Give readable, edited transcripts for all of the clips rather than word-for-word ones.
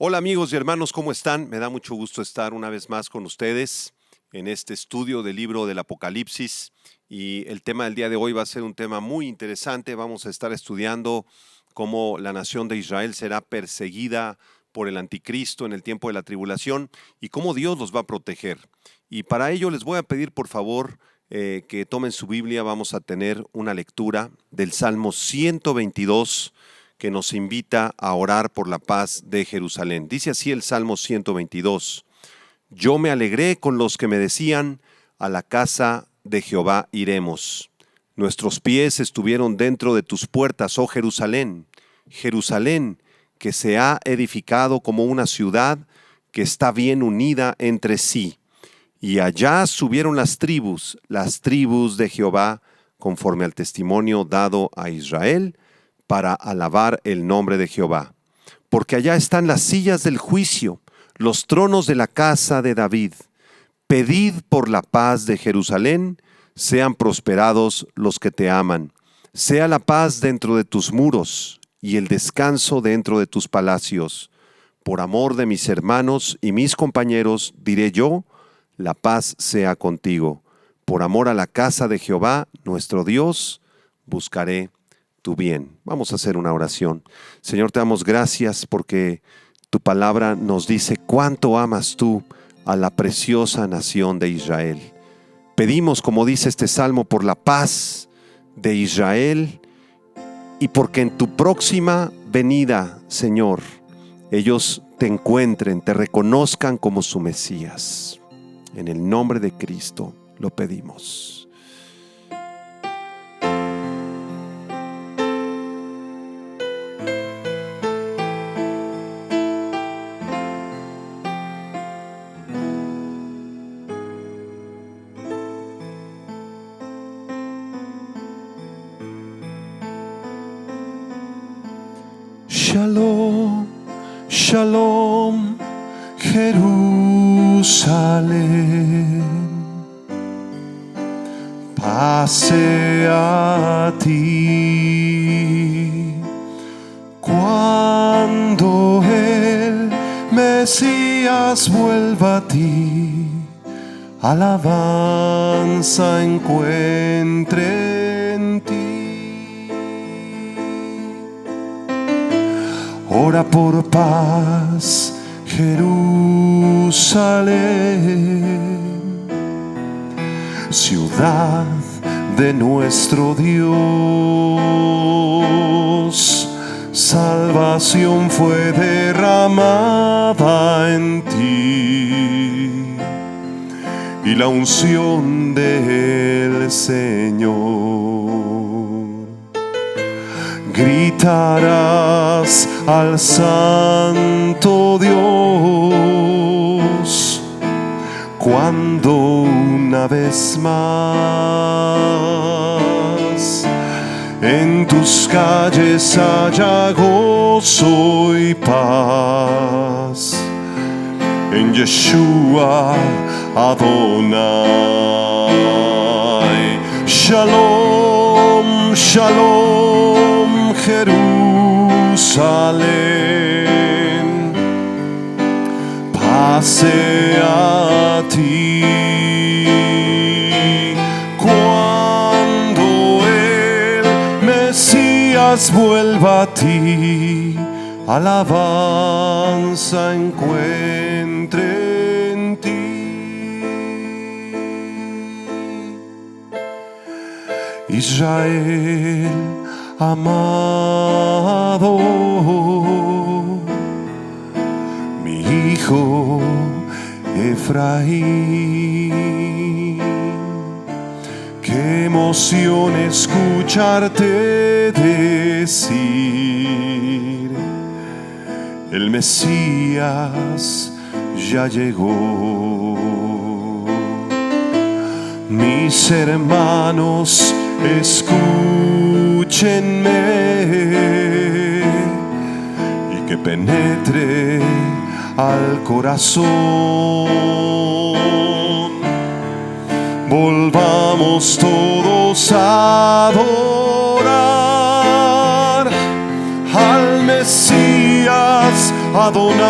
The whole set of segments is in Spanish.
Hola amigos y hermanos, ¿cómo están? Me da mucho gusto estar una vez más con ustedes en este estudio del libro del Apocalipsis, y el tema del día de hoy va a ser un tema muy interesante. Vamos a estar estudiando cómo la nación de Israel será perseguida por el anticristo en el tiempo de la tribulación y cómo Dios los va a proteger. Y para ello les voy a pedir por favor que tomen su Biblia. Vamos a tener una lectura del Salmo 122 que nos invita a orar por la paz de Jerusalén. Dice así el Salmo 122: Yo me alegré con los que me decían, a la casa de Jehová iremos. Nuestros pies estuvieron dentro de tus puertas, oh Jerusalén. Jerusalén, que se ha edificado como una ciudad que está bien unida entre sí. Y allá subieron las tribus de Jehová, conforme al testimonio dado a Israel, para alabar el nombre de Jehová. Porque allá están las sillas del juicio, los tronos de la casa de David. Pedid por la paz de Jerusalén, sean prosperados los que te aman. Sea la paz dentro de tus muros y el descanso dentro de tus palacios. Por amor de mis hermanos y mis compañeros, diré yo, la paz sea contigo. Por amor a la casa de Jehová, nuestro Dios, buscaré tu bien. Vamos a hacer una oración. Señor, te damos gracias porque tu palabra nos dice cuánto amas tú a la preciosa nación de Israel. Pedimos, como dice este salmo, por la paz de Israel y porque en tu próxima venida, Señor, ellos te encuentren, te reconozcan como su Mesías. En el nombre de Cristo lo pedimos. Shalom, shalom, Jerusalén. Pase a ti cuando el Mesías vuelva a ti. Alabanza encuentre en ti. Ora por paz, Jerusalén, ciudad de nuestro Dios. Salvación fue derramada en ti y la unción del Señor. Gritarás al Santo Dios cuando una vez más en tus calles haya gozo y paz. En Yeshua Adonai. Shalom, shalom, Jerusalén. Pase a ti cuando el Mesías vuelva a ti. Alabanza encuentre en ti. Israel amado, mi hijo Efraín, qué emoción escucharte decir: el Mesías ya llegó. Mis hermanos, escúchenme y que penetre al corazón. Volvamos todos a adorar al Mesías, Adonai,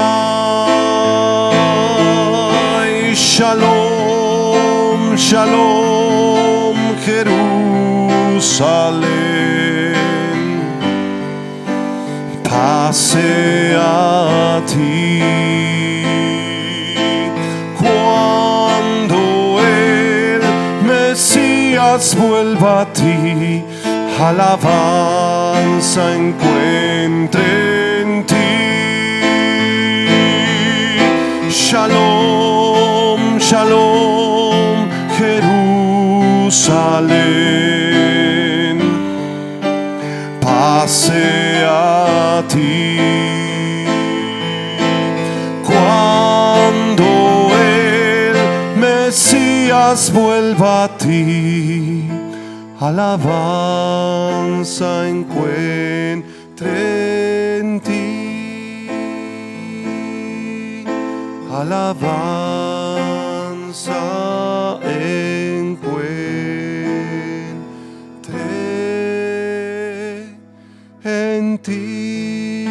Shalom, Shalom, Jerusalén, pase a ti. Cuando el Mesías vuelva a ti, alabanza encuentre en ti. Shalom, Shalom, Jerusalén, pase a ti. Cuando el Mesías vuelva a ti, alabanza encuentre en ti. Alabanza encuentre en ti.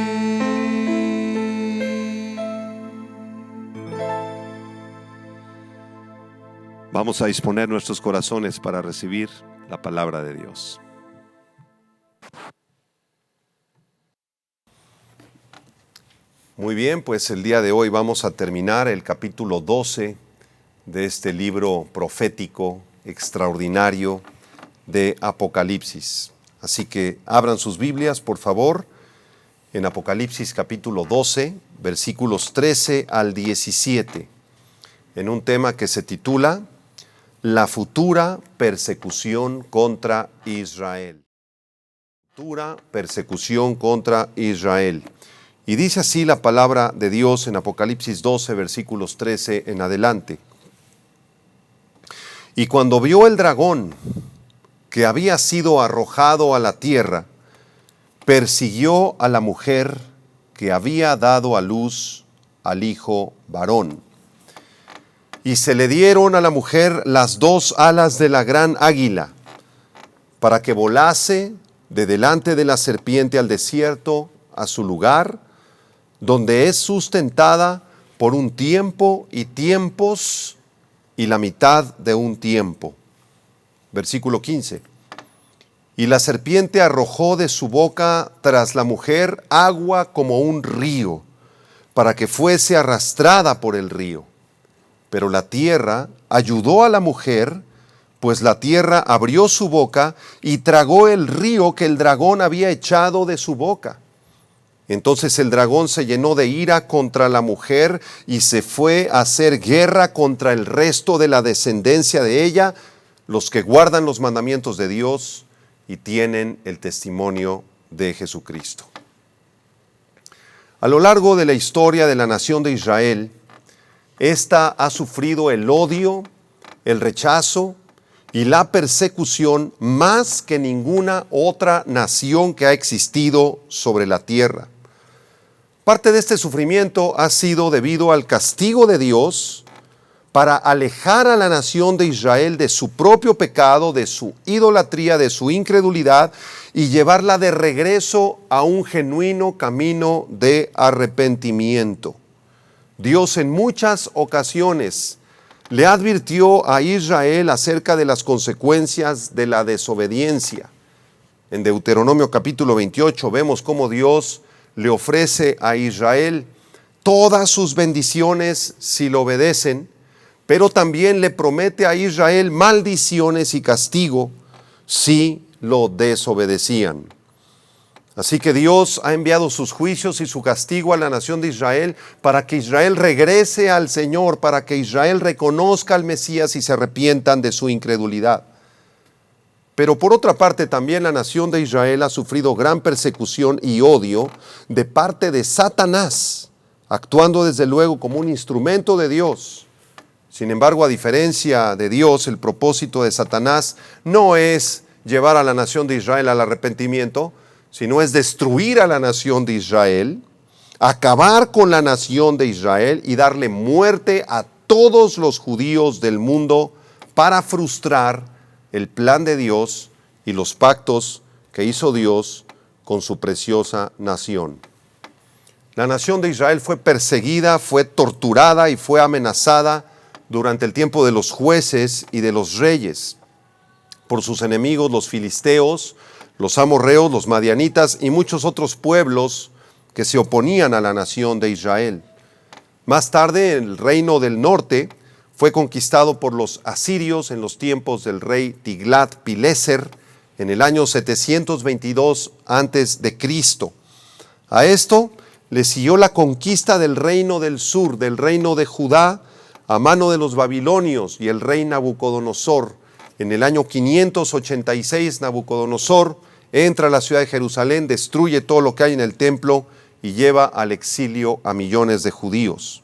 Vamos a disponer nuestros corazones para recibir la palabra de Dios. Muy bien, pues el día de hoy vamos a terminar el capítulo 12 de este libro profético extraordinario de Apocalipsis. Así que abran sus Biblias, por favor, en Apocalipsis capítulo 12, versículos 13 al 17, en un tema que se titula La futura persecución contra Israel. Futura persecución contra Israel. Y dice así la palabra de Dios en Apocalipsis 12, versículos 13 en adelante. Y cuando vio el dragón que había sido arrojado a la tierra, persiguió a la mujer que había dado a luz al hijo varón. Y se le dieron a la mujer las dos alas de la gran águila, para que volase de delante de la serpiente al desierto, a su lugar, donde es sustentada por un tiempo y tiempos y la mitad de un tiempo. Versículo 15. Y la serpiente arrojó de su boca tras la mujer agua como un río, para que fuese arrastrada por el río. Pero la tierra ayudó a la mujer, pues la tierra abrió su boca y tragó el río que el dragón había echado de su boca. Entonces el dragón se llenó de ira contra la mujer y se fue a hacer guerra contra el resto de la descendencia de ella, los que guardan los mandamientos de Dios y tienen el testimonio de Jesucristo. A lo largo de la historia de la nación de Israel, esta ha sufrido el odio, el rechazo y la persecución más que ninguna otra nación que ha existido sobre la tierra. Parte de este sufrimiento ha sido debido al castigo de Dios para alejar a la nación de Israel de su propio pecado, de su idolatría, de su incredulidad y llevarla de regreso a un genuino camino de arrepentimiento. Dios en muchas ocasiones le advirtió a Israel acerca de las consecuencias de la desobediencia. En Deuteronomio capítulo 28 vemos cómo Dios le ofrece a Israel todas sus bendiciones si lo obedecen, pero también le promete a Israel maldiciones y castigo si lo desobedecían. Así que Dios ha enviado sus juicios y su castigo a la nación de Israel para que Israel regrese al Señor, para que Israel reconozca al Mesías y se arrepientan de su incredulidad. Pero por otra parte también la nación de Israel ha sufrido gran persecución y odio de parte de Satanás, actuando desde luego como un instrumento de Dios. Sin embargo, a diferencia de Dios, el propósito de Satanás no es llevar a la nación de Israel al arrepentimiento, sino es destruir a la nación de Israel, acabar con la nación de Israel y darle muerte a todos los judíos del mundo para frustrar el plan de Dios y los pactos que hizo Dios con su preciosa nación. La nación de Israel fue perseguida, fue torturada y fue amenazada durante el tiempo de los jueces y de los reyes por sus enemigos, los filisteos, los amorreos, los madianitas y muchos otros pueblos que se oponían a la nación de Israel. Más tarde, el reino del norte fue conquistado por los asirios en los tiempos del rey Tiglat-Pileser en el año 722 a.C. A esto le siguió la conquista del reino del sur, del reino de Judá, a mano de los babilonios y el rey Nabucodonosor. En el año 586, Nabucodonosor entra a la ciudad de Jerusalén, destruye todo lo que hay en el templo y lleva al exilio a millones de judíos.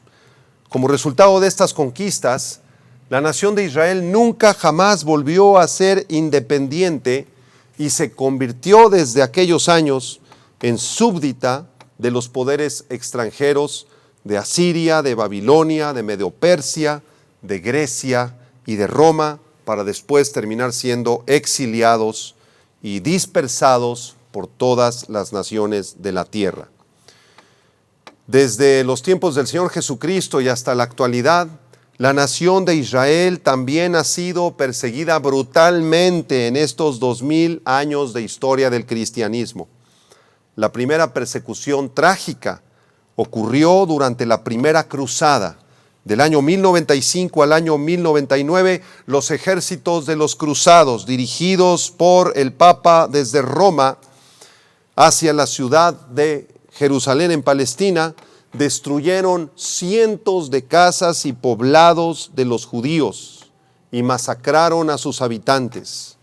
Como resultado de estas conquistas, la nación de Israel nunca jamás volvió a ser independiente y se convirtió desde aquellos años en súbdita de los poderes extranjeros de Asiria, de Babilonia, de Medo-Persia, de Grecia y de Roma, para después terminar siendo exiliados y dispersados por todas las naciones de la tierra. Desde los tiempos del Señor Jesucristo y hasta la actualidad, la nación de Israel también ha sido perseguida brutalmente en estos 2000 años de historia del cristianismo. La primera persecución trágica ocurrió durante la primera cruzada. Del año 1095 al año 1099, los ejércitos de los cruzados, dirigidos por el Papa desde Roma hacia la ciudad de Jerusalén en Palestina, destruyeron cientos de casas y poblados de los judíos y masacraron a sus habitantes.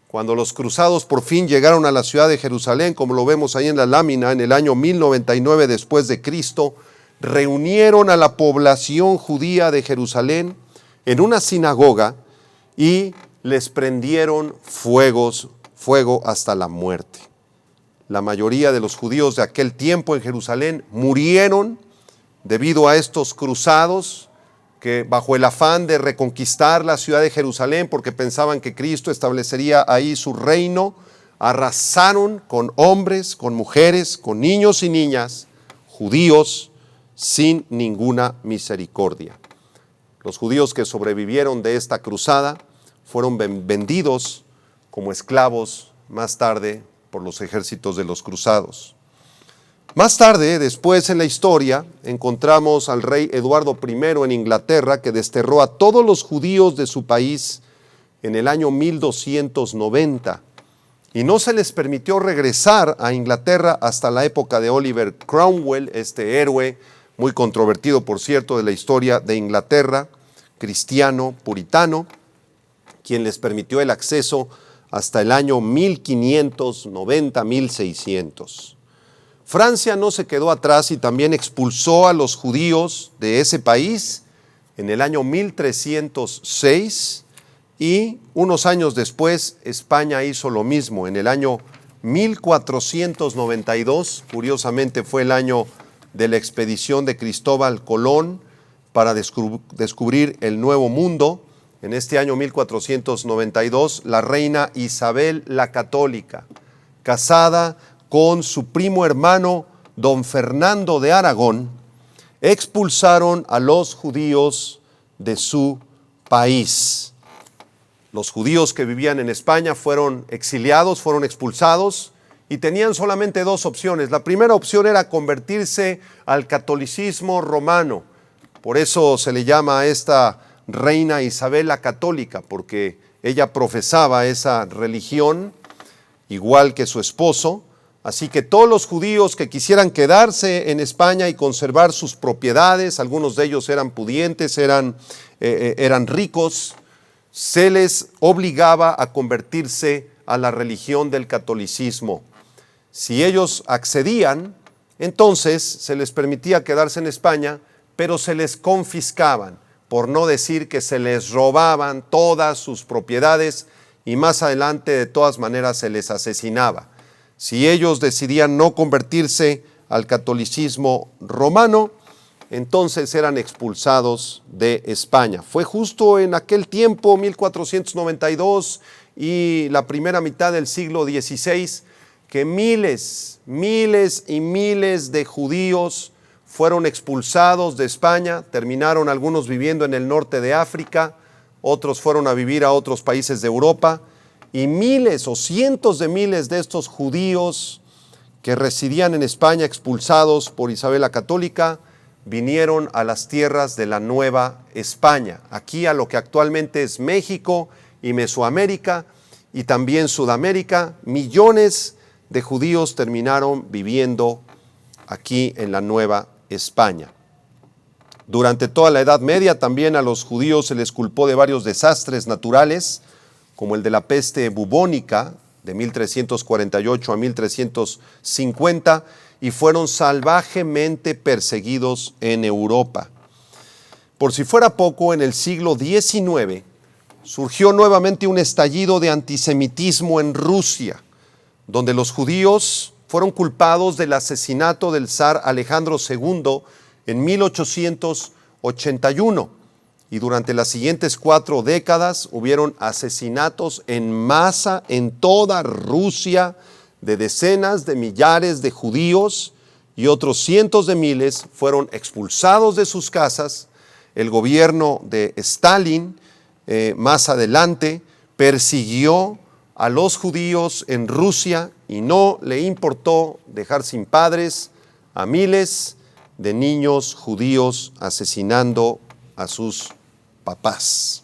Cuando los cruzados por fin llegaron a la ciudad de Jerusalén, como lo vemos ahí en la lámina, en el año 1099 después de Cristo, reunieron a la población judía de Jerusalén en una sinagoga y les prendieron fuego hasta la muerte. La mayoría de los judíos de aquel tiempo en Jerusalén murieron debido a estos cruzados que, bajo el afán de reconquistar la ciudad de Jerusalén, porque pensaban que Cristo establecería ahí su reino, arrasaron con hombres, con mujeres, con niños y niñas, judíos, sin ninguna misericordia. Los judíos que sobrevivieron de esta cruzada fueron vendidos como esclavos más tarde por los ejércitos de los cruzados. Más tarde, después en la historia, encontramos al rey Eduardo I en Inglaterra, que desterró a todos los judíos de su país en el año 1290 y no se les permitió regresar a Inglaterra hasta la época de Oliver Cromwell, este héroe muy controvertido, por cierto, de la historia de Inglaterra, cristiano, puritano, quien les permitió el acceso hasta el año 1590-1600. Francia no se quedó atrás y también expulsó a los judíos de ese país en el año 1306 y unos años después España hizo lo mismo. En el año 1492, curiosamente fue el año de la expedición de Cristóbal Colón para descubrir el Nuevo Mundo. En este año 1492, la reina Isabel la Católica, casada con su primo hermano don Fernando de Aragón, expulsaron a los judíos de su país. Los judíos que vivían en España fueron exiliados, fueron expulsados y tenían solamente dos opciones. La primera opción era convertirse al catolicismo romano. Por eso se le llama a esta reina Isabel la Católica, porque ella profesaba esa religión igual que su esposo. Así que todos los judíos que quisieran quedarse en España y conservar sus propiedades, algunos de ellos eran pudientes, eran ricos, se les obligaba a convertirse a la religión del catolicismo. Si ellos accedían, entonces se les permitía quedarse en España, pero se les confiscaban, por no decir que se les robaban todas sus propiedades y más adelante de todas maneras se les asesinaba. Si ellos decidían no convertirse al catolicismo romano, entonces eran expulsados de España. Fue justo en aquel tiempo, 1492 y la primera mitad del siglo XVI, que miles y miles de judíos fueron expulsados de España, terminaron algunos viviendo en el norte de África, otros fueron a vivir a otros países de Europa, y miles o cientos de miles de estos judíos que residían en España, expulsados por Isabel la Católica, vinieron a las tierras de la Nueva España, aquí a lo que actualmente es México y Mesoamérica y también Sudamérica. Millones de judíos terminaron viviendo aquí en la Nueva España. Durante toda la Edad Media también a los judíos se les culpó de varios desastres naturales, como el de la peste bubónica de 1348 a 1350, y fueron salvajemente perseguidos en Europa. Por si fuera poco, en el siglo XIX surgió nuevamente un estallido de antisemitismo en Rusia, donde los judíos fueron culpados del asesinato del zar Alejandro II en 1881. Y durante las siguientes 4 décadas hubieron asesinatos en masa en toda Rusia de decenas de millares de judíos, y otros cientos de miles fueron expulsados de sus casas. El gobierno de Stalin más adelante persiguió a los judíos en Rusia y no le importó dejar sin padres a miles de niños judíos, asesinando a sus papás.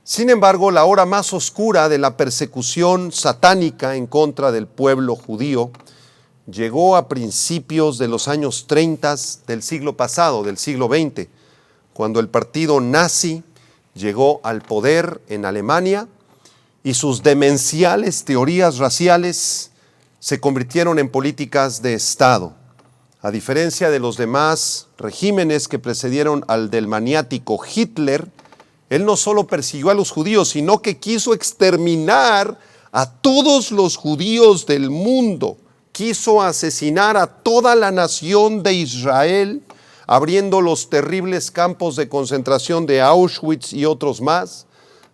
Sin embargo, la hora más oscura de la persecución satánica en contra del pueblo judío llegó a principios de los años 30 del siglo pasado, del siglo XX, cuando el partido nazi llegó al poder en Alemania y sus demenciales teorías raciales se convirtieron en políticas de Estado. A diferencia de los demás regímenes que precedieron al del maniático Hitler, él no solo persiguió a los judíos, sino que quiso exterminar a todos los judíos del mundo. Quiso asesinar a toda la nación de Israel, abriendo los terribles campos de concentración de Auschwitz y otros más,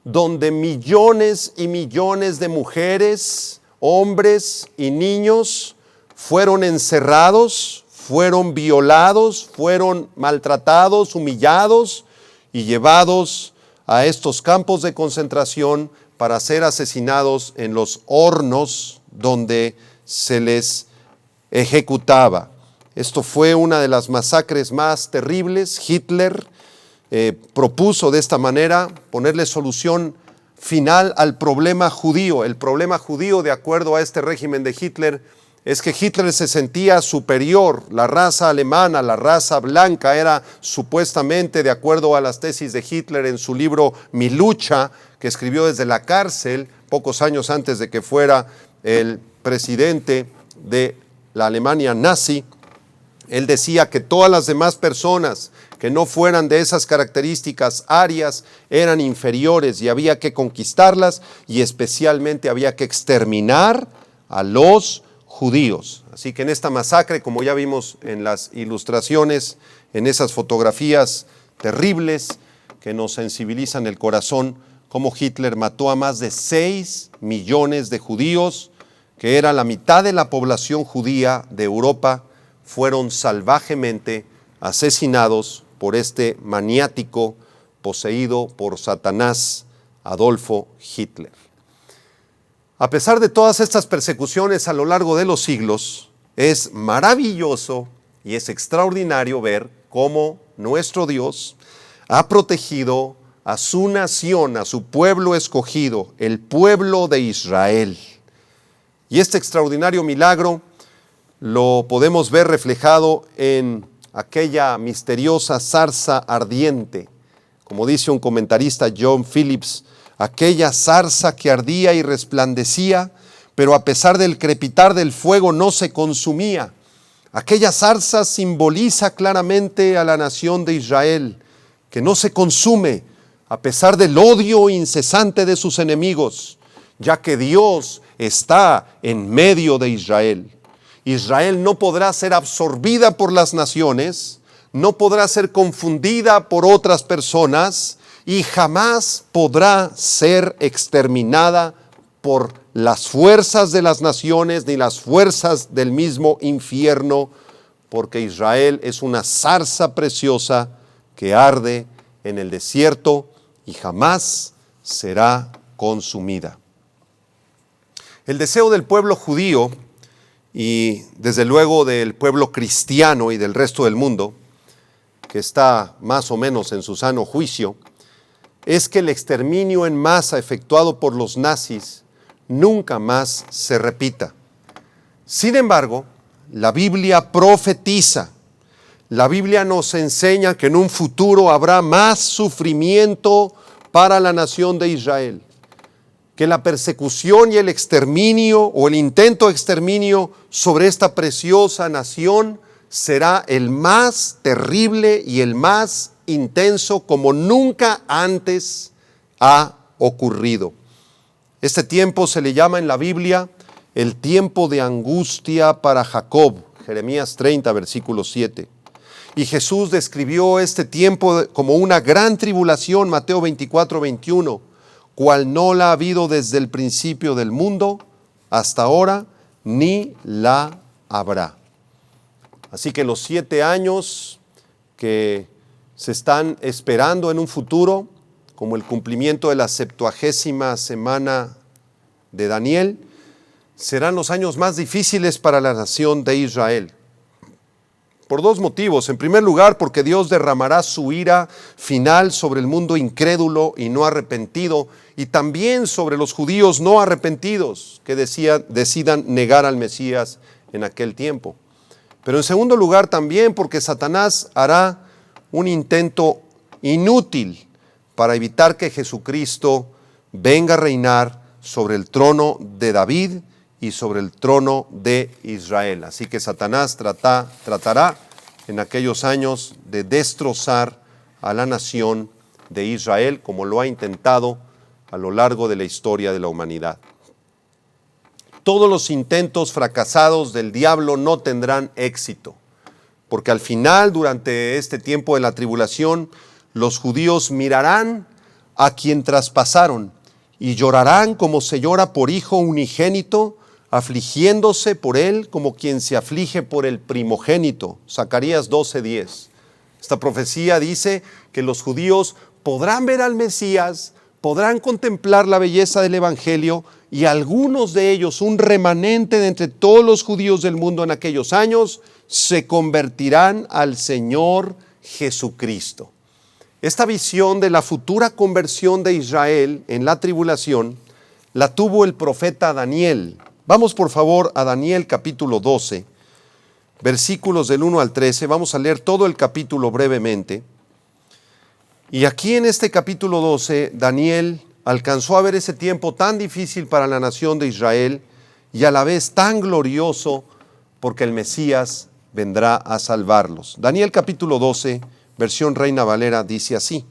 donde millones y millones de mujeres, hombres y niños fueron encerrados, fueron violados, fueron maltratados, humillados y llevados a estos campos de concentración para ser asesinados en los hornos donde se les ejecutaba. Esto fue una de las masacres más terribles. Hitler propuso de esta manera ponerle solución final al problema judío. El problema judío, de acuerdo a este régimen de Hitler, es que Hitler se sentía superior. La raza alemana, la raza blanca, era supuestamente, de acuerdo a las tesis de Hitler en su libro Mi lucha, que escribió desde la cárcel pocos años antes de que fuera el presidente de la Alemania nazi. Él decía que todas las demás personas que no fueran de esas características arias eran inferiores y había que conquistarlas, y especialmente había que exterminar a los judíos. Así que en esta masacre, como ya vimos en las ilustraciones, en esas fotografías terribles que nos sensibilizan el corazón, cómo Hitler mató a más de 6 millones de judíos, que era la mitad de la población judía de Europa, fueron salvajemente asesinados por este maniático poseído por Satanás, Adolfo Hitler. A pesar de todas estas persecuciones a lo largo de los siglos, es maravilloso y es extraordinario ver cómo nuestro Dios ha protegido a su nación, a su pueblo escogido, el pueblo de Israel. Y este extraordinario milagro lo podemos ver reflejado en aquella misteriosa zarza ardiente. Como dice un comentarista, John Phillips, aquella zarza que ardía y resplandecía, pero a pesar del crepitar del fuego no se consumía. Aquella zarza simboliza claramente a la nación de Israel, que no se consume a pesar del odio incesante de sus enemigos, ya que Dios está en medio de Israel. Israel no podrá ser absorbida por las naciones, no podrá ser confundida por otras personas y jamás podrá ser exterminada por las fuerzas de las naciones ni las fuerzas del mismo infierno, porque Israel es una zarza preciosa que arde en el desierto y jamás será consumida. El deseo del pueblo judío y desde luego del pueblo cristiano y del resto del mundo, que está más o menos en su sano juicio, es que el exterminio en masa efectuado por los nazis nunca más se repita. Sin embargo, la Biblia profetiza, la Biblia nos enseña que en un futuro habrá más sufrimiento para la nación de Israel, que la persecución y el exterminio o el intento de exterminio sobre esta preciosa nación será el más terrible y el más intenso como nunca antes ha ocurrido. Este tiempo se le llama en la Biblia el tiempo de angustia para Jacob, Jeremías 30, versículo 7. Y Jesús describió este tiempo como una gran tribulación, Mateo 24, 21, cual no la ha habido desde el principio del mundo hasta ahora, ni la habrá. Así que los 7 años que se están esperando en un futuro, como el cumplimiento de la 70ª semana de Daniel, serán los años más difíciles para la nación de Israel. Por 2 motivos. En primer lugar, porque Dios derramará su ira final sobre el mundo incrédulo y no arrepentido, y también sobre los judíos no arrepentidos que decidan negar al Mesías en aquel tiempo. Pero en segundo lugar también porque Satanás hará un intento inútil para evitar que Jesucristo venga a reinar sobre el trono de David y sobre el trono de Israel. Así que Satanás tratará en aquellos años de destrozar a la nación de Israel, como lo ha intentado a lo largo de la historia de la humanidad. Todos los intentos fracasados del diablo no tendrán éxito, porque al final, durante este tiempo de la tribulación, los judíos mirarán a quien traspasaron y llorarán como se llora por hijo unigénito, afligiéndose por él como quien se aflige por el primogénito. Zacarías 12:10. Esta profecía dice que los judíos podrán ver al Mesías, podrán contemplar la belleza del Evangelio, y algunos de ellos, un remanente de entre todos los judíos del mundo en aquellos años, se convertirán al Señor Jesucristo. Esta visión de la futura conversión de Israel en la tribulación la tuvo el profeta Daniel. Vamos por favor a Daniel capítulo 12, versículos del 1 al 13. Vamos a leer todo el capítulo brevemente. Y aquí en este capítulo 12, Daniel alcanzó a ver ese tiempo tan difícil para la nación de Israel y a la vez tan glorioso porque el Mesías vendrá a salvarlos. Daniel capítulo 12, versión Reina Valera, dice así: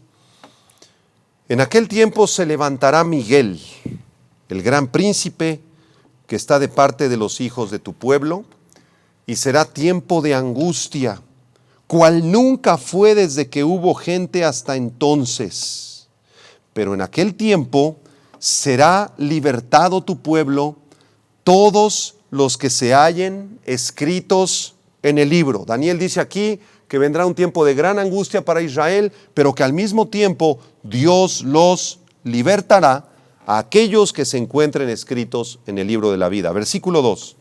En aquel tiempo se levantará Miguel, el gran príncipe que está de parte de los hijos de tu pueblo, y será tiempo de angustia, cual nunca fue desde que hubo gente hasta entonces. Pero en aquel tiempo será libertado tu pueblo, todos los que se hallen escritos en el libro. Daniel dice aquí que vendrá un tiempo de gran angustia para Israel, pero que al mismo tiempo Dios los libertará a aquellos que se encuentren escritos en el libro de la vida. Versículo 2.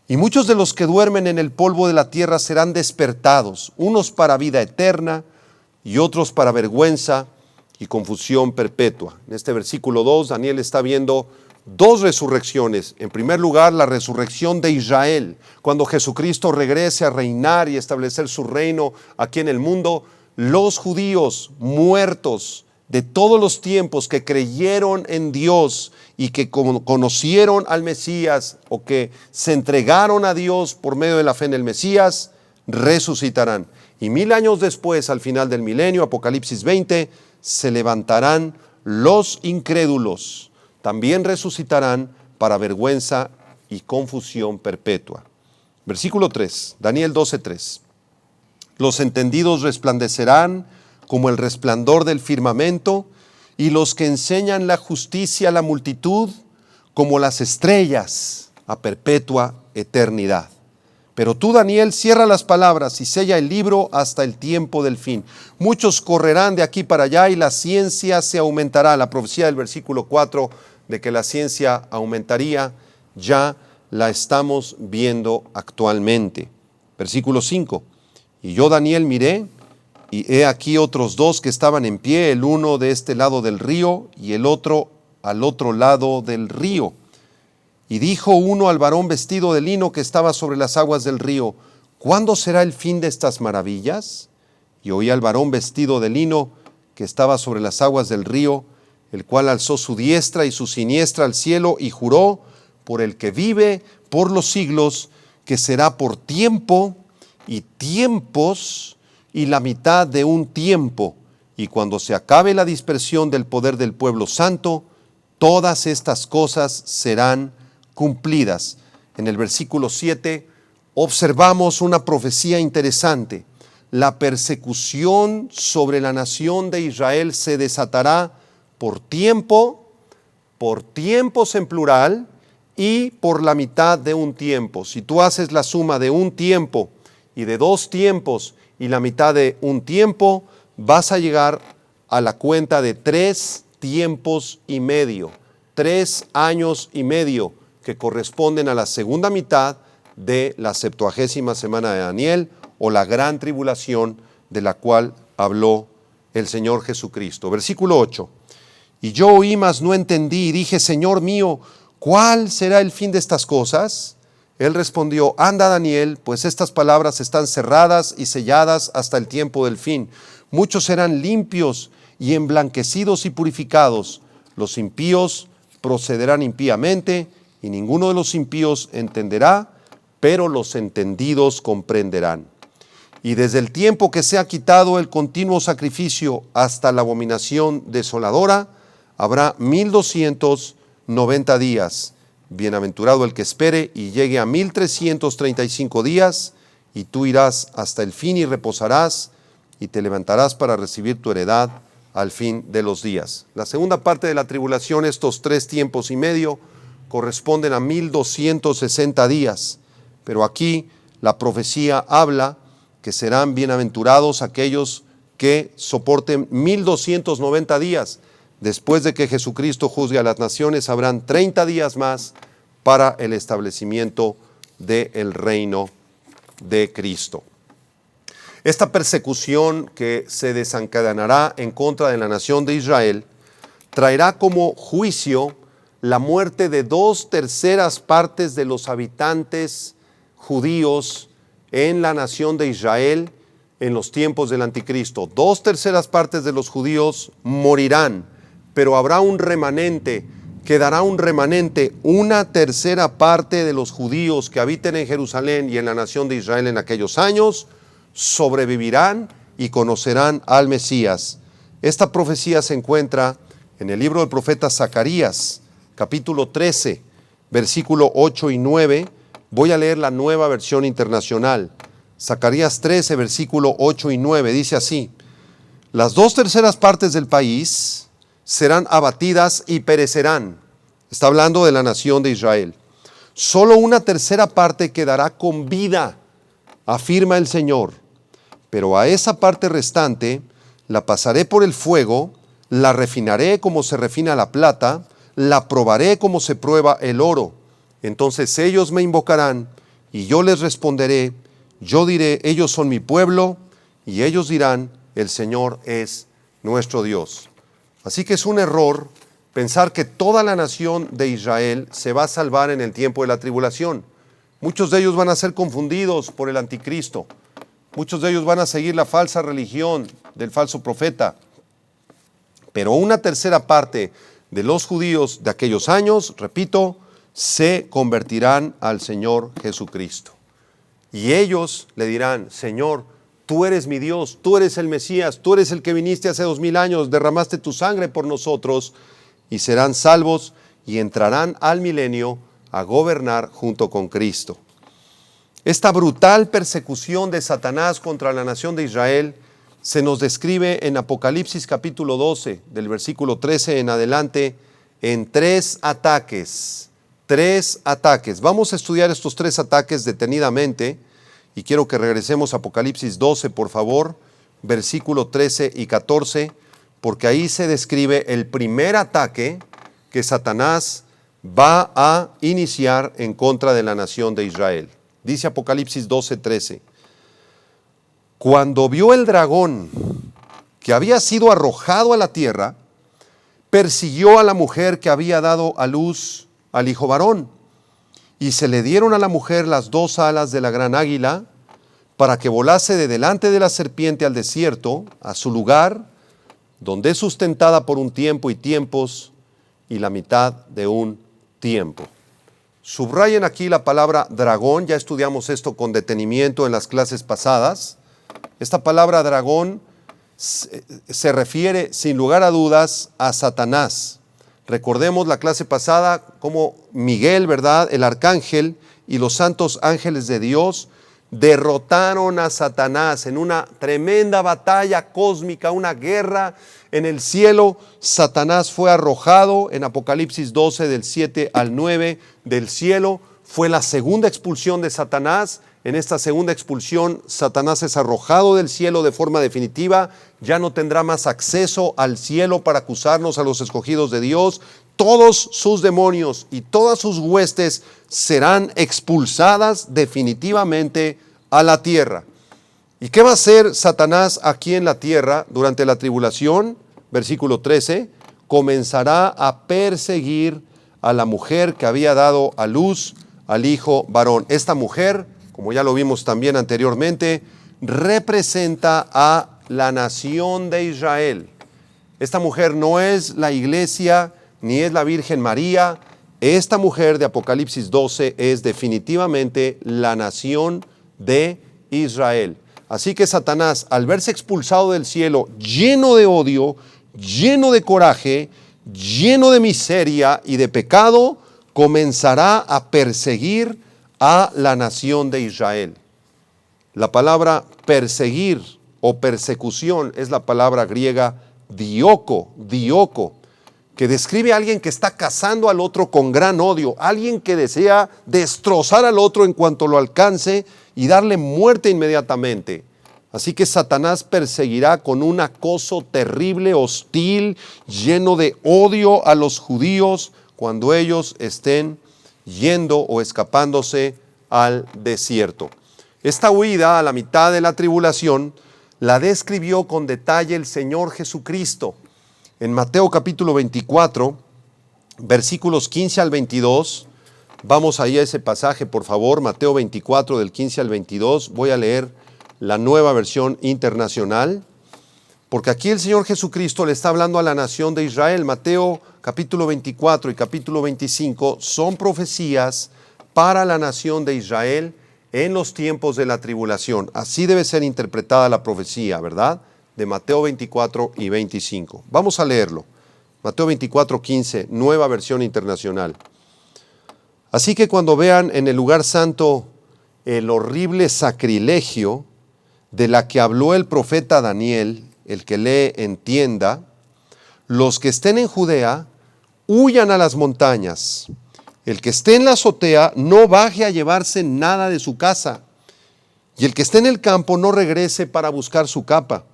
Y muchos de los que duermen en el polvo de la tierra serán despertados, unos para vida eterna y otros para vergüenza y confusión perpetua. En este versículo 2, Daniel está viendo 2 resurrecciones. En primer lugar, la resurrección de Israel, cuando Jesucristo regrese a reinar y establecer su reino aquí en el mundo. Los judíos muertos de todos los tiempos que creyeron en Dios y que conocieron al Mesías o que se entregaron a Dios por medio de la fe en el Mesías, resucitarán. Y 1000 años después, al final del milenio, Apocalipsis 20, se levantarán los incrédulos. También resucitarán para vergüenza y confusión perpetua. Versículo 3, Daniel 12:3. Los entendidos resplandecerán como el resplandor del firmamento, y los que enseñan la justicia a la multitud, como las estrellas a perpetua eternidad. Pero tú, Daniel, cierra las palabras y sella el libro hasta el tiempo del fin. Muchos correrán de aquí para allá y la ciencia se aumentará. La profecía del versículo 4 de que la ciencia aumentaría, ya la estamos viendo actualmente. Versículo 5. Y yo, Daniel, miré, y he aquí otros dos que estaban en pie, el uno de este lado del río y el otro al otro lado del río. Y dijo uno al varón vestido de lino que estaba sobre las aguas del río: ¿cuándo será el fin de estas maravillas? Y oí al varón vestido de lino que estaba sobre las aguas del río, el cual alzó su diestra y su siniestra al cielo y juró por el que vive por los siglos, que será por tiempo y tiempos y la mitad de un tiempo. Y cuando se acabe la dispersión del poder del pueblo santo, todas estas cosas serán cumplidas. En el versículo 7 observamos una profecía interesante. La persecución sobre la nación de Israel se desatará por tiempos en plural y por la mitad de un tiempo. Si tú haces la suma de un tiempo y de dos tiempos y la mitad de un tiempo, vas a llegar a la cuenta de 3 tiempos y medio, 3 años y medio, que corresponden a la segunda mitad de la 70ª semana de Daniel, o la gran tribulación de la cual habló el Señor Jesucristo. Versículo 8. Y yo oí, mas no entendí, y dije: Señor mío, ¿cuál será el fin de estas cosas? Él respondió: anda, Daniel, pues estas palabras están cerradas y selladas hasta el tiempo del fin. Muchos serán limpios y emblanquecidos y purificados. Los impíos procederán impíamente, y ninguno de los impíos entenderá, pero los entendidos comprenderán. Y desde el tiempo que se ha quitado el continuo sacrificio hasta la abominación desoladora, habrá 1290 días. Bienaventurado el que espere y llegue a 1335 días, y tú irás hasta el fin y reposarás, y te levantarás para recibir tu heredad al fin de los días. La segunda parte de la tribulación, estos 3 tiempos y medio, corresponden a 1260 días. Pero aquí la profecía habla que serán bienaventurados aquellos que soporten 1290 días. Después de que Jesucristo juzgue a las naciones, habrán 30 días más para el establecimiento del reino de Cristo. Esta persecución que se desencadenará en contra de la nación de Israel traerá como juicio la muerte de 2/3 partes de los habitantes judíos en la nación de Israel en los tiempos del anticristo. 2/3 partes de los judíos morirán, pero habrá un remanente, quedará un remanente. 1/3 parte de los judíos que habiten en Jerusalén y en la nación de Israel en aquellos años sobrevivirán y conocerán al Mesías. Esta profecía se encuentra en el libro del profeta Zacarías, capítulo 13, versículo 8 y 9. Voy a leer la Nueva Versión Internacional. Zacarías 13, versículo 8 y 9, dice así: las 2/3 partes del país serán abatidas y perecerán. Está hablando de la nación de Israel. Solo 1/3 parte quedará con vida, afirma el Señor. Pero a esa parte restante la pasaré por el fuego, la refinaré como se refina la plata, la probaré como se prueba el oro. Entonces ellos me invocarán y yo les responderé. Yo diré: ellos son mi pueblo, y ellos dirán: el Señor es nuestro Dios. Así que es un error pensar que toda la nación de Israel se va a salvar en el tiempo de la tribulación. Muchos de ellos van a ser confundidos por el anticristo. Muchos de ellos van a seguir la falsa religión del falso profeta. Pero 1/3 parte de los judíos de aquellos años, repito, se convertirán al Señor Jesucristo. Y ellos le dirán: Señor, tú eres mi Dios, tú eres el Mesías, tú eres el que viniste hace 2000 años, derramaste tu sangre por nosotros, y serán salvos y entrarán al milenio a gobernar junto con Cristo. Esta brutal persecución de Satanás contra la nación de Israel se nos describe en Apocalipsis capítulo 12, del versículo 13 en adelante, en 3 ataques. 3 ataques. Vamos a estudiar estos 3 ataques detenidamente y quiero que regresemos a Apocalipsis 12, por favor, versículo 13 y 14, porque ahí se describe el primer ataque que Satanás va a iniciar en contra de la nación de Israel. Dice Apocalipsis 12, 13. Cuando vio el dragón que había sido arrojado a la tierra, persiguió a la mujer que había dado a luz al hijo varón, y se le dieron a la mujer las 2 alas de la gran águila, para que volase de delante de la serpiente al desierto, a su lugar, donde es sustentada por un tiempo y tiempos, y la mitad de un tiempo. Subrayen aquí la palabra dragón, ya estudiamos esto con detenimiento en las clases pasadas. Esta palabra dragón se refiere sin lugar a dudas a Satanás. Recordemos la clase pasada cómo Miguel, ¿verdad?, el arcángel y los santos ángeles de Dios derrotaron a Satanás en una tremenda batalla cósmica, una guerra en el cielo. Satanás fue arrojado en Apocalipsis 12 del 7 al 9 del cielo. Fue la segunda expulsión de Satanás. En esta segunda expulsión, Satanás es arrojado del cielo de forma definitiva. Ya no tendrá más acceso al cielo para acusarnos a los escogidos de Dios. Todos sus demonios y todas sus huestes serán expulsadas definitivamente a la tierra. ¿Y qué va a hacer Satanás aquí en la tierra durante la tribulación? Versículo 13. Comenzará a perseguir a la mujer que había dado a luz al hijo varón. Esta mujer, como ya lo vimos también anteriormente, representa a la nación de Israel. Esta mujer no es la iglesia ni es la Virgen María. Esta mujer de Apocalipsis 12 es definitivamente la nación de Israel. Así que Satanás, al verse expulsado del cielo, lleno de odio, lleno de coraje, lleno de miseria y de pecado, comenzará a perseguir a la nación de Israel. La palabra perseguir o persecución es la palabra griega dioko, que describe a alguien que está cazando al otro con gran odio, alguien que desea destrozar al otro en cuanto lo alcance y darle muerte inmediatamente. Así que Satanás perseguirá con un acoso terrible, hostil, lleno de odio a los judíos cuando ellos estén yendo o escapándose al desierto. Esta huida a la mitad de la tribulación la describió con detalle el Señor Jesucristo. En Mateo capítulo 24, versículos 15 al 22, vamos ahí a ese pasaje, por favor. Mateo 24, del 15 al 22, voy a leer la Nueva Versión Internacional, porque aquí el Señor Jesucristo le está hablando a la nación de Israel. Mateo capítulo 24 y capítulo 25 son profecías para la nación de Israel en los tiempos de la tribulación. Así debe ser interpretada la profecía, ¿verdad?, de Mateo 24 y 25. Vamos a leerlo. Mateo 24, 15, Nueva Versión Internacional. Así que cuando vean en el lugar santo el horrible sacrilegio de la que habló el profeta Daniel, el que lee entienda, los que estén en Judea huyan a las montañas. El que esté en la azotea no baje a llevarse nada de su casa, y el que esté en el campo no regrese para buscar su capa.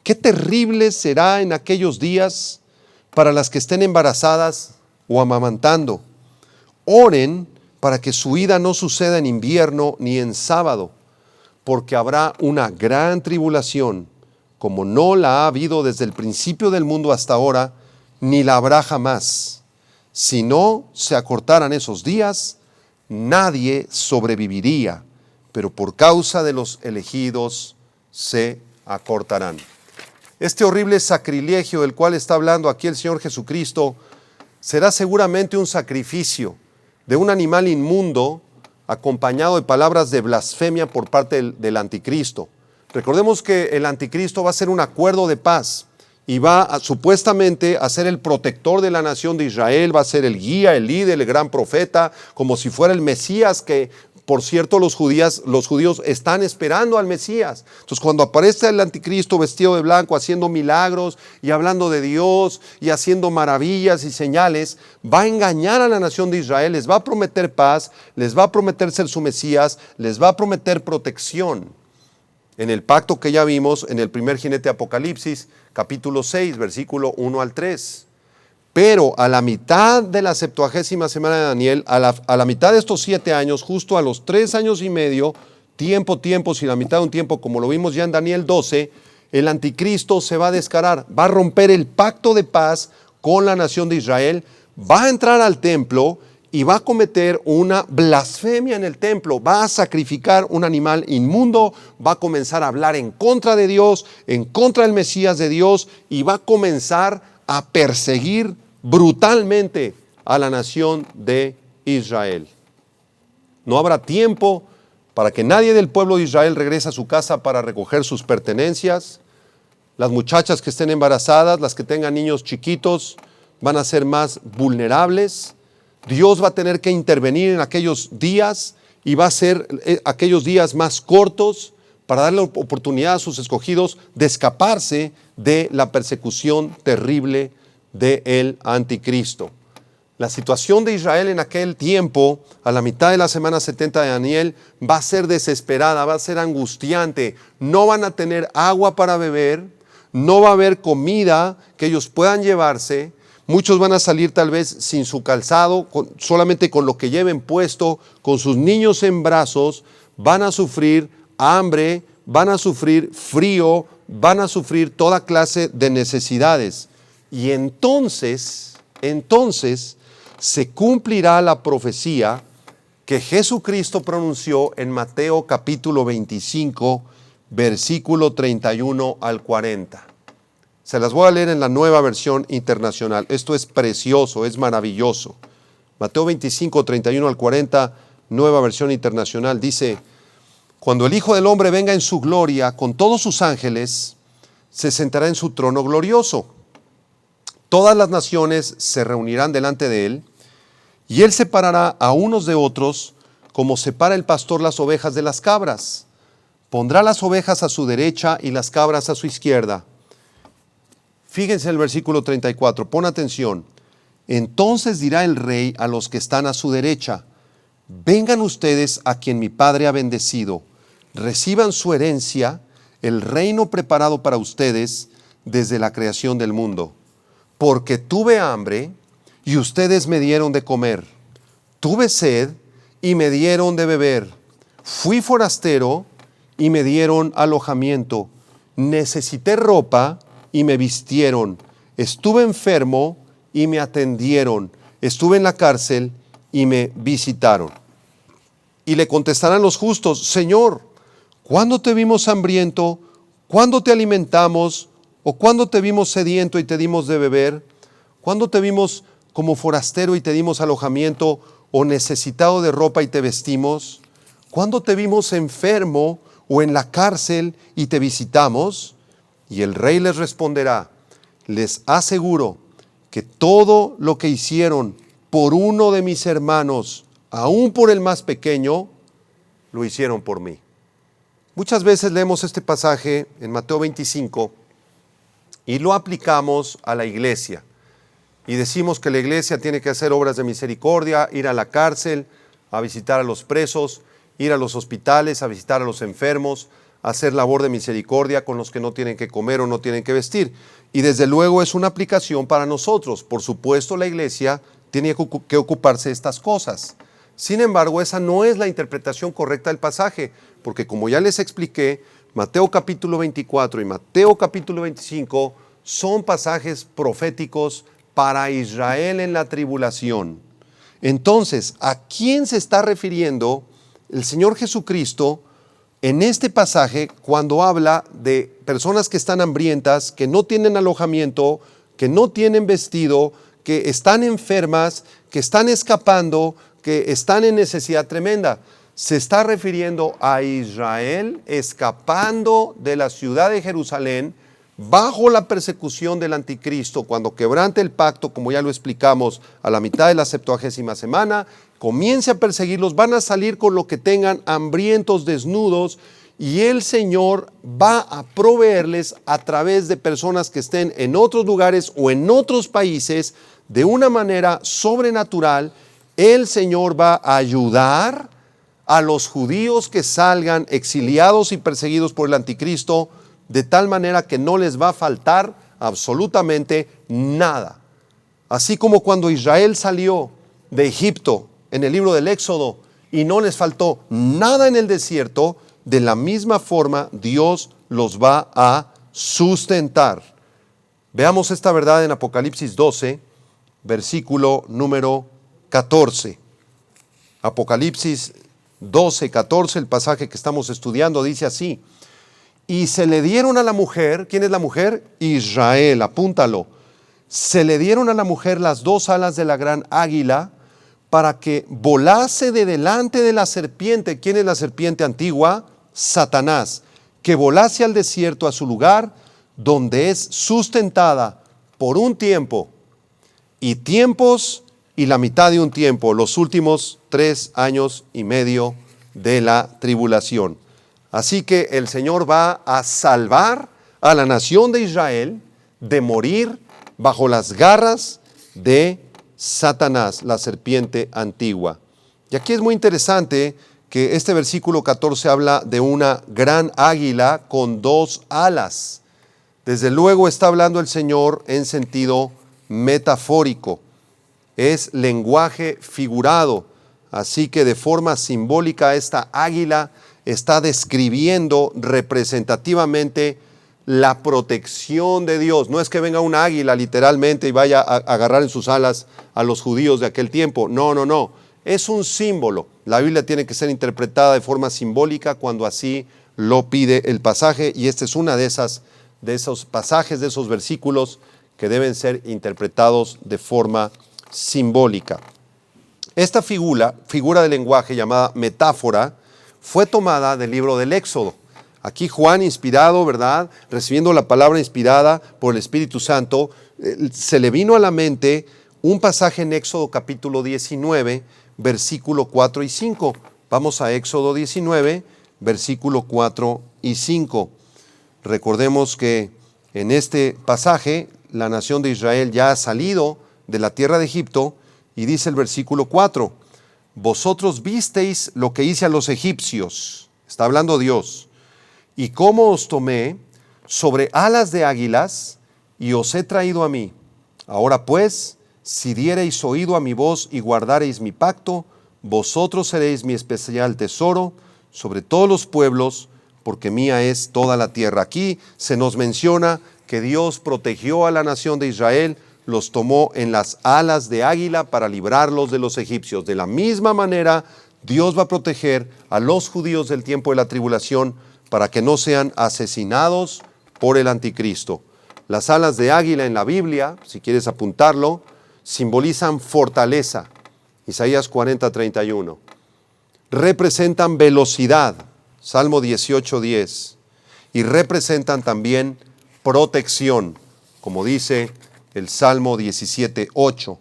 Qué terrible será en aquellos días para las que estén embarazadas o amamantando. Oren para que su ida no suceda en invierno ni en sábado, porque habrá una gran tribulación, como no la ha habido desde el principio del mundo hasta ahora, ni la habrá jamás. Si no se acortaran esos días, nadie sobreviviría, pero por causa de los elegidos se acortarán. Este horrible sacrilegio del cual está hablando aquí el Señor Jesucristo será seguramente un sacrificio de un animal inmundo acompañado de palabras de blasfemia por parte del anticristo. Recordemos que el anticristo va a hacer un acuerdo de paz y va supuestamente a ser el protector de la nación de Israel, va a ser el guía, el líder, el gran profeta, como si fuera el Mesías que Por cierto, los judíos están esperando al Mesías. Entonces, cuando aparece el anticristo vestido de blanco, haciendo milagros y hablando de Dios y haciendo maravillas y señales, va a engañar a la nación de Israel, les va a prometer paz, les va a prometer ser su Mesías, les va a prometer protección. En el pacto que ya vimos en el primer jinete de Apocalipsis, capítulo 6, versículo 1 al 3. Pero a la mitad de la 70ª semana de Daniel, a la mitad de estos 7 años, justo a los 3 años y medio, tiempo, si la mitad de un tiempo, como lo vimos ya en Daniel 12, el anticristo se va a descarar, va a romper el pacto de paz con la nación de Israel, va a entrar al templo y va a cometer una blasfemia en el templo, va a sacrificar un animal inmundo, va a comenzar a hablar en contra de Dios, en contra del Mesías de Dios, y va a comenzar a perseguir brutalmente a la nación de Israel. No habrá tiempo para que nadie del pueblo de Israel regrese a su casa para recoger sus pertenencias. Las muchachas que estén embarazadas, las que tengan niños chiquitos, van a ser más vulnerables. Dios va a tener que intervenir en aquellos días y va a ser aquellos días más cortos para darle oportunidad a sus escogidos de escaparse de la persecución terrible del anticristo. La situación de Israel en aquel tiempo, a la mitad de la semana 70 de Daniel, va a ser desesperada, va a ser angustiante. No van a tener agua para beber, no va a haber comida que ellos puedan llevarse. Muchos van a salir tal vez sin su calzado, solamente con lo que lleven puesto, con sus niños en brazos. Van a sufrir hambre, van a sufrir frío, van a sufrir toda clase de necesidades. Y entonces se cumplirá la profecía que Jesucristo pronunció en Mateo capítulo 25, versículo 31 al 40. Se las voy a leer en la Nueva Versión Internacional. Esto es precioso, es maravilloso. Mateo 25, 31 al 40, Nueva Versión Internacional, dice: cuando el Hijo del Hombre venga en su gloria con todos sus ángeles, se sentará en su trono glorioso. Todas las naciones se reunirán delante de él, y él separará a unos de otros, como separa el pastor las ovejas de las cabras. Pondrá las ovejas a su derecha y las cabras a su izquierda. Fíjense el versículo 34, pon atención. Entonces dirá el rey a los que están a su derecha: vengan ustedes a quien mi Padre ha bendecido, reciban su herencia, el reino preparado para ustedes desde la creación del mundo. Porque tuve hambre y ustedes me dieron de comer. Tuve sed y me dieron de beber. Fui forastero y me dieron alojamiento. Necesité ropa y me vistieron. Estuve enfermo y me atendieron. Estuve en la cárcel y me visitaron. Y le contestarán los justos: Señor, ¿cuándo te vimos hambriento? ¿Cuándo te alimentamos? ¿O cuándo te vimos sediento y te dimos de beber? ¿Cuándo te vimos como forastero y te dimos alojamiento, o necesitado de ropa y te vestimos? ¿Cuándo te vimos enfermo o en la cárcel y te visitamos? Y el rey les responderá: les aseguro que todo lo que hicieron por uno de mis hermanos, aún por el más pequeño, lo hicieron por mí. Muchas veces leemos este pasaje en Mateo 25 y lo aplicamos a la iglesia. Y decimos que la iglesia tiene que hacer obras de misericordia, ir a la cárcel, a visitar a los presos, ir a los hospitales, a visitar a los enfermos, hacer labor de misericordia con los que no tienen que comer o no tienen que vestir. Y desde luego es una aplicación para nosotros. Por supuesto, la iglesia tiene que ocuparse de estas cosas. Sin embargo, esa no es la interpretación correcta del pasaje, porque como ya les expliqué, Mateo capítulo 24 y Mateo capítulo 25 son pasajes proféticos para Israel en la tribulación. Entonces, ¿a quién se está refiriendo el Señor Jesucristo en este pasaje cuando habla de personas que están hambrientas, que no tienen alojamiento, que no tienen vestido, que están enfermas, que están escapando, que están en necesidad tremenda? Se está refiriendo a Israel escapando de la ciudad de Jerusalén bajo la persecución del anticristo, cuando quebrante el pacto, como ya lo explicamos, a la mitad de la 70ª semana, comience a perseguirlos, van a salir con lo que tengan, hambrientos, desnudos, y el Señor va a proveerles a través de personas que estén en otros lugares o en otros países, de una manera sobrenatural. El Señor va a ayudar a los judíos que salgan exiliados y perseguidos por el anticristo, de tal manera que no les va a faltar absolutamente nada. Así como cuando Israel salió de Egipto en el libro del Éxodo y no les faltó nada en el desierto, de la misma forma Dios los va a sustentar. Veamos esta verdad en Apocalipsis 12, versículo número 14. Apocalipsis 12, 14, el pasaje que estamos estudiando, dice así: y se le dieron a la mujer, ¿quién es la mujer? Israel, apúntalo. Se le dieron a la mujer las dos alas de la gran águila para que volase de delante de la serpiente. ¿Quién es la serpiente antigua? Satanás. Que volase al desierto, a su lugar, donde es sustentada por un tiempo y tiempos y la mitad de un tiempo, los últimos 3 años y medio de la tribulación. Así que el Señor va a salvar a la nación de Israel de morir bajo las garras de Satanás, la serpiente antigua. Y aquí es muy interesante que este versículo 14 habla de una gran águila con 2 alas. Desde luego está hablando el Señor en sentido metafórico. Es lenguaje figurado. Así que de forma simbólica esta águila está describiendo representativamente la protección de Dios. No es que venga una águila literalmente y vaya a agarrar en sus alas a los judíos de aquel tiempo. No. Es un símbolo. La Biblia tiene que ser interpretada de forma simbólica cuando así lo pide el pasaje, y este es una de esos pasajes, de esos versículos que deben ser interpretados de forma simbólica. Esta figura de lenguaje llamada metáfora fue tomada del libro del Éxodo. Aquí Juan, inspirado, ¿verdad?, recibiendo la palabra inspirada por el Espíritu Santo, se le vino a la mente un pasaje en Éxodo capítulo 19, versículo 4 y 5. Vamos a Éxodo 19, versículo 4 y 5. Recordemos que en este pasaje la nación de Israel ya ha salido de la tierra de Egipto, y dice el versículo 4: vosotros visteis lo que hice a los egipcios, está hablando Dios, y cómo os tomé sobre alas de águilas y os he traído a mí. Ahora pues, si diereis oído a mi voz y guardareis mi pacto, vosotros seréis mi especial tesoro sobre todos los pueblos, porque mía es toda la tierra. Aquí se nos menciona que Dios protegió a la nación de Israel, los tomó en las alas de águila para librarlos de los egipcios. De la misma manera, Dios va a proteger a los judíos del tiempo de la tribulación para que no sean asesinados por el anticristo. Las alas de águila en la Biblia, si quieres apuntarlo, simbolizan fortaleza. Isaías 40:31. Representan velocidad. Salmo 18:10. Y representan también protección, como dice el Salmo 17:8.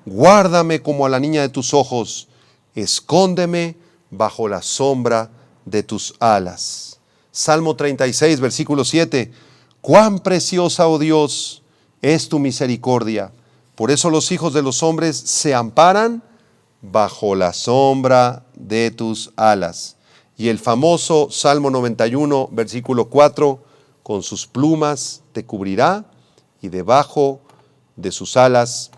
Guárdame como a la niña de tus ojos, escóndeme bajo la sombra de tus alas. Salmo 36, versículo 7. Cuán preciosa, oh Dios, es tu misericordia. Por eso los hijos de los hombres se amparan bajo la sombra de tus alas. Y el famoso Salmo 91, versículo 4, con sus plumas te cubrirá y debajo de sus alas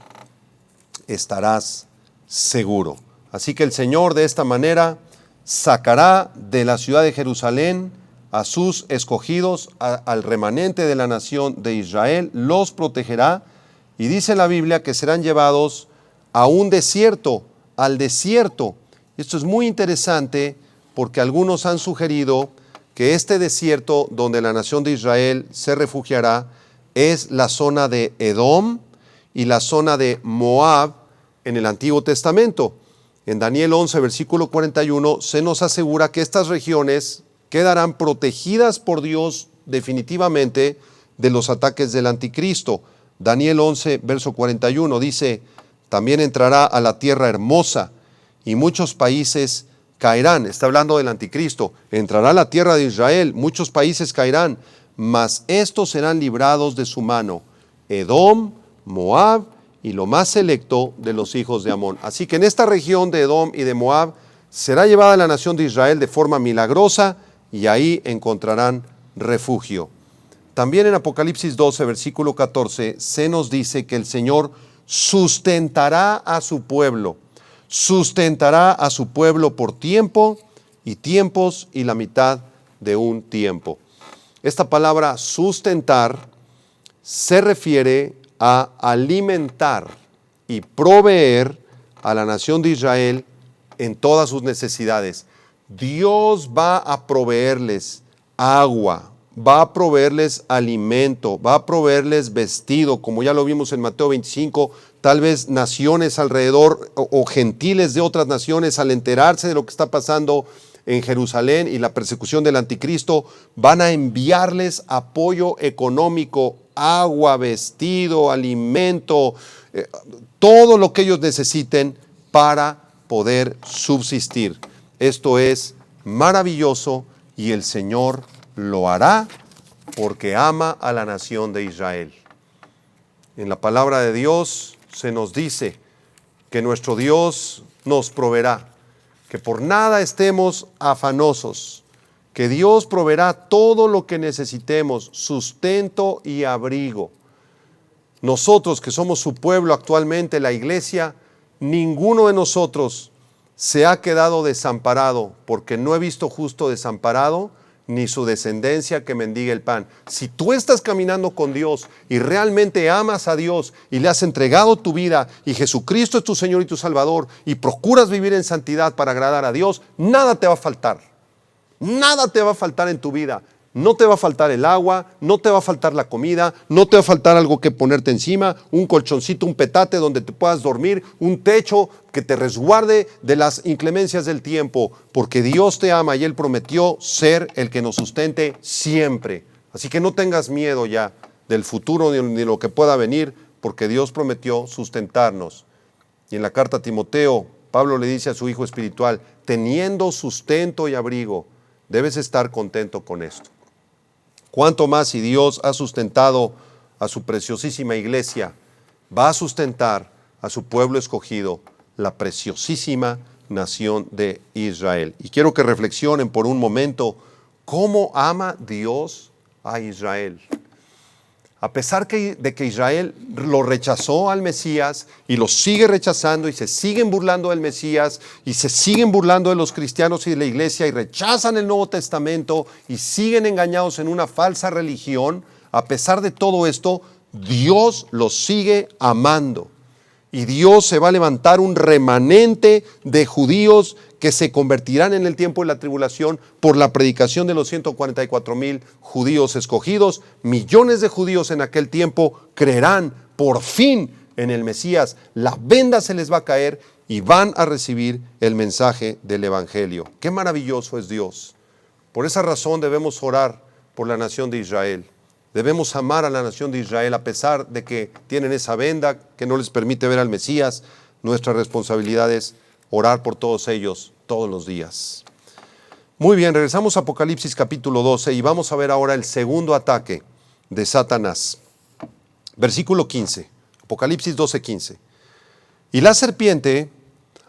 estarás seguro. Así que el Señor de esta manera sacará de la ciudad de Jerusalén a sus escogidos, al remanente de la nación de Israel, los protegerá, y dice la Biblia que serán llevados a un desierto, al desierto. Esto es muy interesante porque algunos han sugerido que este desierto donde la nación de Israel se refugiará es la zona de Edom y la zona de Moab en el Antiguo Testamento. En Daniel 11, versículo 41, se nos asegura que estas regiones quedarán protegidas por Dios definitivamente de los ataques del anticristo. Daniel 11, verso 41 dice, también entrará a la tierra hermosa y muchos países caerán. Está hablando del anticristo. Entrará a la tierra de Israel, muchos países caerán, mas estos serán librados de su mano. Edom, Moab y lo más selecto de los hijos de Amón. Así que en esta región de Edom y de Moab será llevada la nación de Israel de forma milagrosa y ahí encontrarán refugio. También en Apocalipsis 12, versículo 14, se nos dice que el Señor sustentará a su pueblo por tiempo y tiempos y la mitad de un tiempo. Esta palabra sustentar se refiere a alimentar y proveer a la nación de Israel en todas sus necesidades. Dios va a proveerles agua, va a proveerles alimento, va a proveerles vestido, como ya lo vimos en Mateo 25, tal vez naciones alrededor o gentiles de otras naciones al enterarse de lo que está pasando en Jerusalén y la persecución del anticristo, van a enviarles apoyo económico, agua, vestido, alimento, todo lo que ellos necesiten para poder subsistir. Esto es maravilloso y el Señor lo hará porque ama a la nación de Israel. En la palabra de Dios se nos dice que nuestro Dios nos proveerá, que por nada estemos afanosos, que Dios proveerá todo lo que necesitemos, sustento y abrigo. Nosotros que somos su pueblo actualmente, la iglesia, ninguno de nosotros se ha quedado desamparado, porque no he visto justo desamparado, ni su descendencia que mendigue el pan. Si tú estás caminando con Dios y realmente amas a Dios y le has entregado tu vida y Jesucristo es tu Señor y tu Salvador y procuras vivir en santidad para agradar a Dios, nada te va a faltar. Nada te va a faltar en tu vida. No te va a faltar el agua, no te va a faltar la comida, no te va a faltar algo que ponerte encima, un colchoncito, un petate donde te puedas dormir, un techo que te resguarde de las inclemencias del tiempo, porque Dios te ama y Él prometió ser el que nos sustente siempre. Así que no tengas miedo ya del futuro ni de lo que pueda venir, porque Dios prometió sustentarnos. Y en la carta a Timoteo, Pablo le dice a su hijo espiritual, teniendo sustento y abrigo, debes estar contento con esto. Cuánto más si Dios ha sustentado a su preciosísima iglesia, va a sustentar a su pueblo escogido, la preciosísima nación de Israel. Y quiero que reflexionen por un momento cómo ama Dios a Israel. A pesar de que Israel lo rechazó al Mesías y lo sigue rechazando y se siguen burlando del Mesías y se siguen burlando de los cristianos y de la iglesia y rechazan el Nuevo Testamento y siguen engañados en una falsa religión, a pesar de todo esto, Dios los sigue amando. Y Dios se va a levantar un remanente de judíos que se convertirán en el tiempo de la tribulación por la predicación de los 144,000 judíos escogidos. Millones de judíos en aquel tiempo creerán por fin en el Mesías. La venda se les va a caer y van a recibir el mensaje del Evangelio. ¡Qué maravilloso es Dios! Por esa razón debemos orar por la nación de Israel. Debemos amar a la nación de Israel a pesar de que tienen esa venda que no les permite ver al Mesías. Nuestra responsabilidad es orar por todos ellos todos los días. Muy bien, regresamos a Apocalipsis capítulo 12 y vamos a ver ahora el segundo ataque de Satanás. Versículo 15, Apocalipsis 12:15. Y la serpiente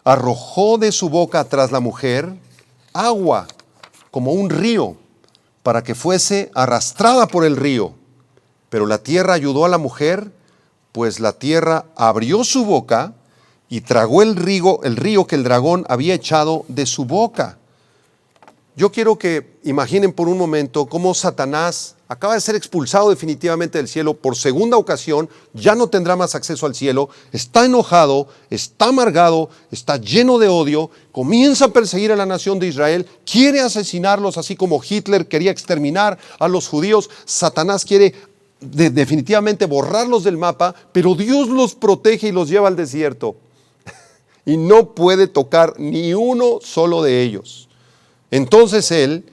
arrojó de su boca tras la mujer agua como un río, para que fuese arrastrada por el río. Pero la tierra ayudó a la mujer, pues la tierra abrió su boca y tragó el río que el dragón había echado de su boca. Yo quiero que imaginen por un momento cómo Satanás acaba de ser expulsado definitivamente del cielo por segunda ocasión, ya no tendrá más acceso al cielo, está enojado, está amargado, está lleno de odio, comienza a perseguir a la nación de Israel, quiere asesinarlos así como Hitler quería exterminar a los judíos. Satanás quiere definitivamente borrarlos del mapa, pero Dios los protege y los lleva al desierto y no puede tocar ni uno solo de ellos. Entonces él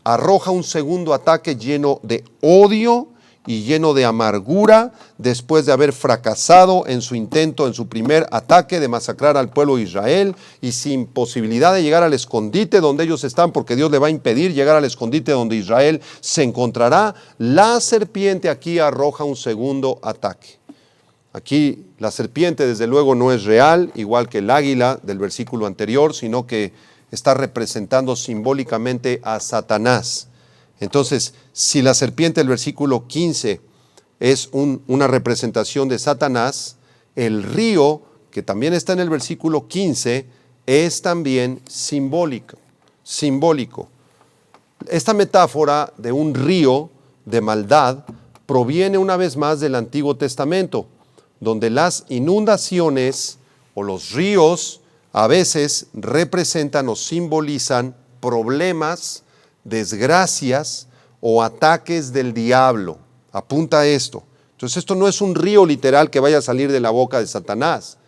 arroja un segundo ataque lleno de odio y lleno de amargura después de haber fracasado en su intento, en su primer ataque de masacrar al pueblo de Israel, y sin posibilidad de llegar al escondite donde ellos están, porque Dios le va a impedir llegar al escondite donde Israel se encontrará. La serpiente aquí arroja un segundo ataque. Aquí la serpiente desde luego no es real, igual que el águila del versículo anterior, sino que está representando simbólicamente a Satanás. Entonces, si la serpiente del versículo 15 es una representación de Satanás, el río, que también está en el versículo 15, es también simbólico. Esta metáfora de un río de maldad proviene una vez más del Antiguo Testamento, donde las inundaciones o los ríos a veces representan o simbolizan problemas, desgracias o ataques del diablo. Apunta a esto. Entonces esto no es un río literal que vaya a salir de la boca de Satanás,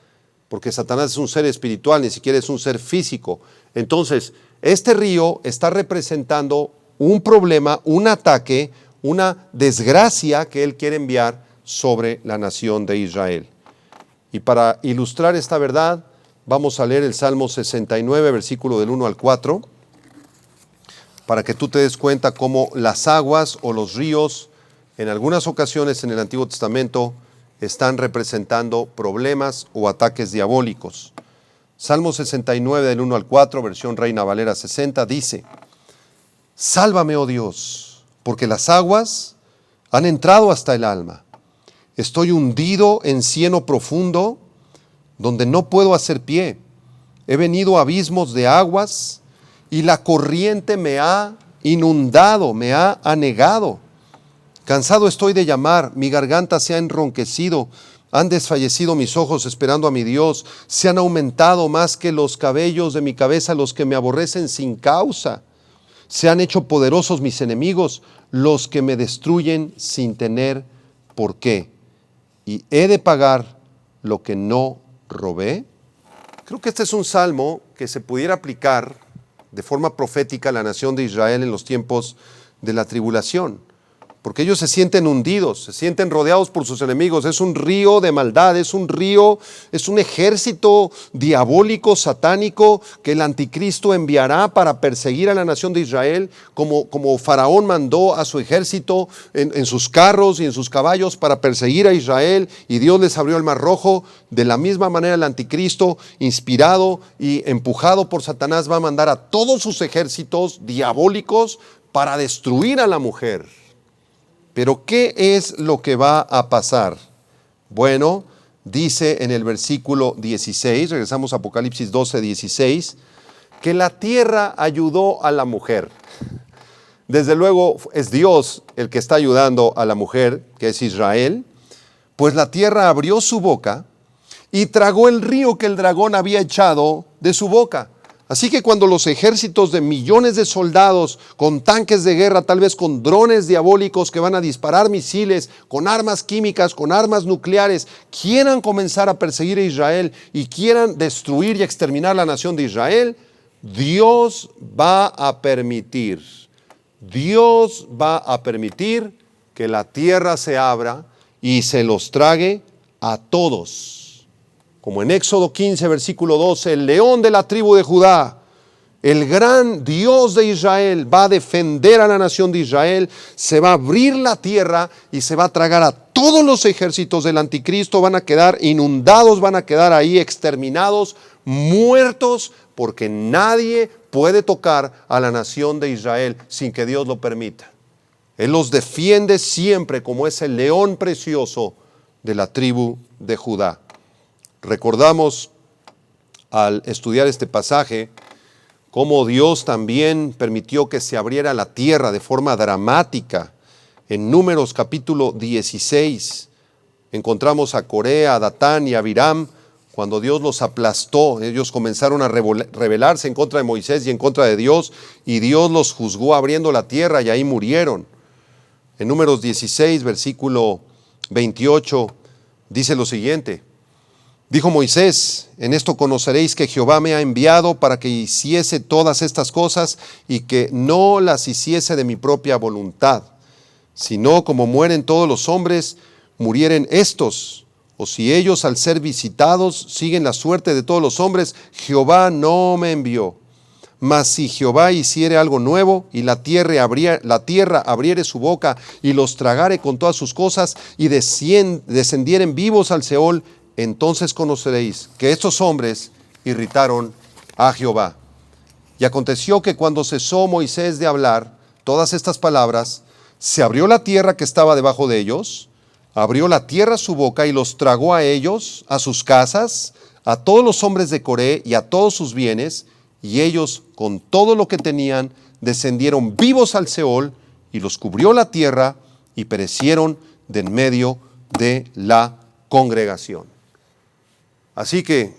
porque Satanás es un ser espiritual, ni siquiera es un ser físico. Entonces, este río está representando un problema, un ataque, una desgracia que él quiere enviar sobre la nación de Israel. Y para ilustrar esta verdad, vamos a leer el Salmo 69, versículo del 1 al 4, para que tú te des cuenta cómo las aguas o los ríos, en algunas ocasiones en el Antiguo Testamento, están representando problemas o ataques diabólicos. Salmo 69, del 1 al 4, versión Reina Valera 60, dice: Sálvame, oh Dios, porque las aguas han entrado hasta el alma. Estoy hundido en cieno profundo, donde no puedo hacer pie. He venido a abismos de aguas, y la corriente me ha inundado, me ha anegado. Cansado estoy de llamar, mi garganta se ha enronquecido, han desfallecido mis ojos esperando a mi Dios, se han aumentado más que los cabellos de mi cabeza los que me aborrecen sin causa. Se han hecho poderosos mis enemigos, los que me destruyen sin tener por qué. Y he de pagar lo que no robé. Creo que este es un salmo que se pudiera aplicar de forma profética a la nación de Israel en los tiempos de la tribulación, porque ellos se sienten hundidos, se sienten rodeados por sus enemigos. Es un río de maldad, es un ejército diabólico, satánico, que el anticristo enviará para perseguir a la nación de Israel, como Faraón mandó a su ejército en sus carros y en sus caballos para perseguir a Israel, y Dios les abrió el mar rojo. De la misma manera el anticristo, inspirado y empujado por Satanás, va a mandar a todos sus ejércitos diabólicos para destruir a la mujer. Pero ¿qué es lo que va a pasar? Bueno, dice en el versículo 16, regresamos a Apocalipsis 12, 16, que la tierra ayudó a la mujer. Desde luego es Dios el que está ayudando a la mujer, que es Israel, pues la tierra abrió su boca y tragó el río que el dragón había echado de su boca. Así que cuando los ejércitos de millones de soldados con tanques de guerra, tal vez con drones diabólicos que van a disparar misiles, con armas químicas, con armas nucleares, quieran comenzar a perseguir a Israel y quieran destruir y exterminar la nación de Israel, Dios va a permitir que la tierra se abra y se los trague a todos. Como en Éxodo 15, versículo 12, el león de la tribu de Judá, el gran Dios de Israel, va a defender a la nación de Israel, se va a abrir la tierra y se va a tragar a todos los ejércitos del anticristo, van a quedar inundados, van a quedar ahí exterminados, muertos, porque nadie puede tocar a la nación de Israel sin que Dios lo permita. Él los defiende siempre como ese león precioso de la tribu de Judá. Recordamos al estudiar este pasaje cómo Dios también permitió que se abriera la tierra de forma dramática. En Números capítulo 16 encontramos a Coré, a Datán y a Abiram. Cuando Dios los aplastó, ellos comenzaron a rebelarse en contra de Moisés y en contra de Dios, y Dios los juzgó abriendo la tierra y ahí murieron. En Números 16, versículo 28, dice lo siguiente: dijo Moisés, en esto conoceréis que Jehová me ha enviado para que hiciese todas estas cosas y que no las hiciese de mi propia voluntad, sino como mueren todos los hombres, murieren estos. O si ellos al ser visitados siguen la suerte de todos los hombres, Jehová no me envió. Mas si Jehová hiciere algo nuevo y la tierra abriere su boca y los tragare con todas sus cosas y descendieren vivos al Seol, entonces conoceréis que estos hombres irritaron a Jehová. Y aconteció que cuando cesó Moisés de hablar todas estas palabras, se abrió la tierra que estaba debajo de ellos, abrió la tierra su boca y los tragó a ellos, a sus casas, a todos los hombres de Coré y a todos sus bienes, y ellos con todo lo que tenían descendieron vivos al Seol, y los cubrió la tierra y perecieron de en medio de la congregación. Así que,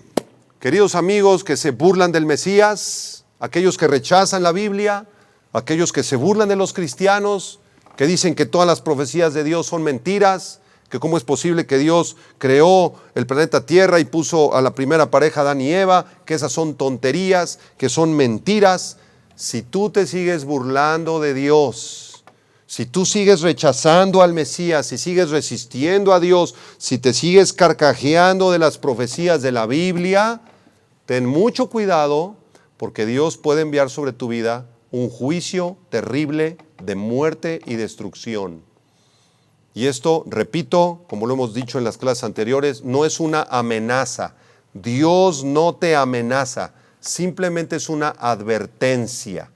queridos amigos que se burlan del Mesías, aquellos que rechazan la Biblia, aquellos que se burlan de los cristianos, que dicen que todas las profecías de Dios son mentiras, que cómo es posible que Dios creó el planeta Tierra y puso a la primera pareja Adán y Eva, que esas son tonterías, que son mentiras. Si tú te sigues burlando de Dios, si tú sigues rechazando al Mesías, si sigues resistiendo a Dios, si te sigues carcajeando de las profecías de la Biblia, ten mucho cuidado, porque Dios puede enviar sobre tu vida un juicio terrible de muerte y destrucción. Y esto, repito, como lo hemos dicho en las clases anteriores, no es una amenaza. Dios no te amenaza, simplemente es una advertencia.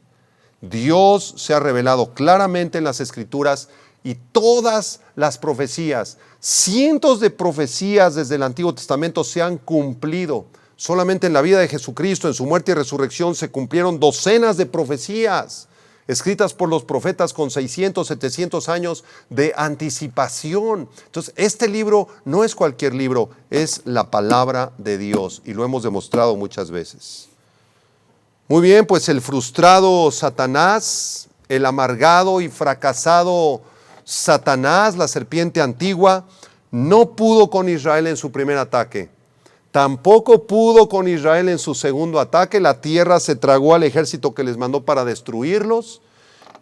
Dios se ha revelado claramente en las Escrituras y todas las profecías, cientos de profecías desde el Antiguo Testamento se han cumplido. Solamente en la vida de Jesucristo, en su muerte y resurrección, se cumplieron docenas de profecías escritas por los profetas con 600, 700 años de anticipación. Entonces, este libro no es cualquier libro, es la palabra de Dios y lo hemos demostrado muchas veces. Muy bien, pues el frustrado Satanás, el amargado y fracasado Satanás, la serpiente antigua, no pudo con Israel en su primer ataque. Tampoco pudo con Israel en su segundo ataque. La tierra se tragó al ejército que les mandó para destruirlos.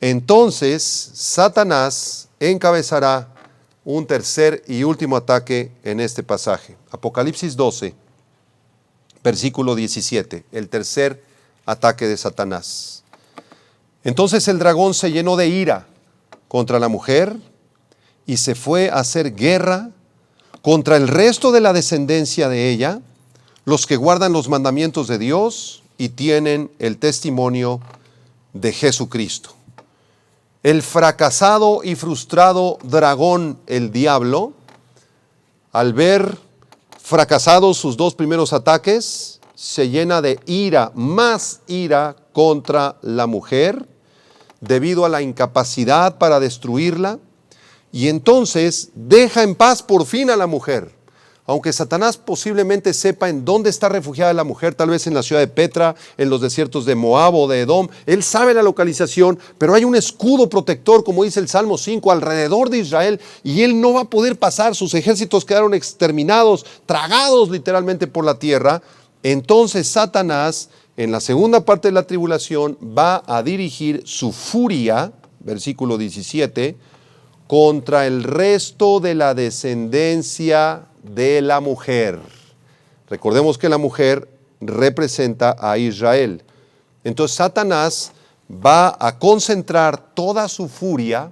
Entonces, Satanás encabezará un tercer y último ataque en este pasaje. Apocalipsis 12, versículo 17, el tercer ataque de Satanás. Entonces el dragón se llenó de ira contra la mujer y se fue a hacer guerra contra el resto de la descendencia de ella, los que guardan los mandamientos de Dios y tienen el testimonio de Jesucristo. El fracasado y frustrado dragón, el diablo, al ver fracasados sus dos primeros ataques, se llena de ira, más ira contra la mujer, debido a la incapacidad para destruirla, y entonces deja en paz por fin a la mujer. Aunque Satanás posiblemente sepa en dónde está refugiada la mujer, tal vez en la ciudad de Petra, en los desiertos de Moab o de Edom, él sabe la localización, pero hay un escudo protector, como dice el Salmo 5, alrededor de Israel, y él no va a poder pasar. Sus ejércitos quedaron exterminados, tragados literalmente por la tierra. Entonces Satanás, en la segunda parte de la tribulación, va a dirigir su furia, versículo 17, contra el resto de la descendencia de la mujer. Recordemos que la mujer representa a Israel. Entonces Satanás va a concentrar toda su furia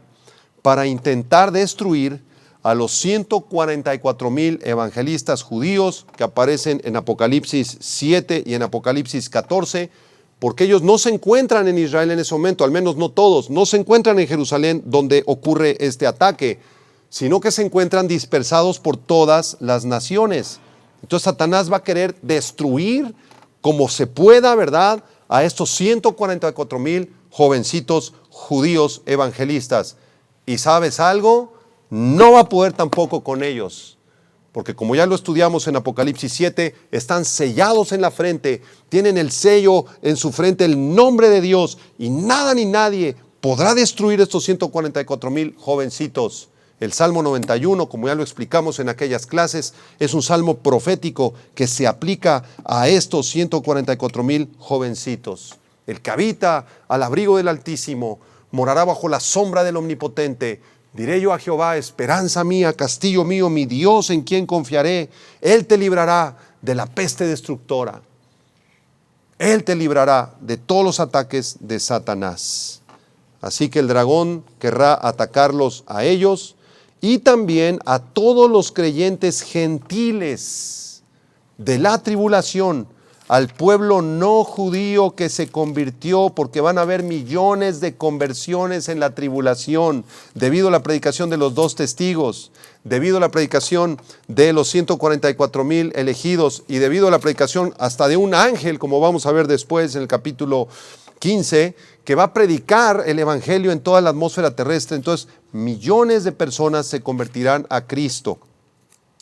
para intentar destruir a los 144,000 evangelistas judíos que aparecen en Apocalipsis 7 y en Apocalipsis 14, porque ellos no se encuentran en Israel en ese momento, al menos no todos, no se encuentran en Jerusalén donde ocurre este ataque, sino que se encuentran dispersados por todas las naciones. Entonces Satanás va a querer destruir como se pueda, ¿verdad?, a estos 144,000 jovencitos judíos evangelistas. ¿Y sabes algo? No va a poder tampoco con ellos, porque como ya lo estudiamos en Apocalipsis 7, están sellados en la frente, tienen el sello en su frente, el nombre de Dios, y nada ni nadie podrá destruir estos 144,000 jovencitos. El Salmo 91, como ya lo explicamos en aquellas clases, es un salmo profético que se aplica a estos 144,000 jovencitos. El que habita al abrigo del Altísimo morará bajo la sombra del Omnipotente. Diré yo a Jehová, esperanza mía, castillo mío, mi Dios en quien confiaré. Él te librará de la peste destructora. Él te librará de todos los ataques de Satanás. Así que el dragón querrá atacarlos a ellos y también a todos los creyentes gentiles de la tribulación, al pueblo no judío que se convirtió, porque van a haber millones de conversiones en la tribulación, debido a la predicación de los 2 testigos, debido a la predicación de los 144,000 elegidos y debido a la predicación hasta de un ángel, como vamos a ver después en el capítulo 15, que va a predicar el evangelio en toda la atmósfera terrestre. Entonces, millones de personas se convertirán a Cristo.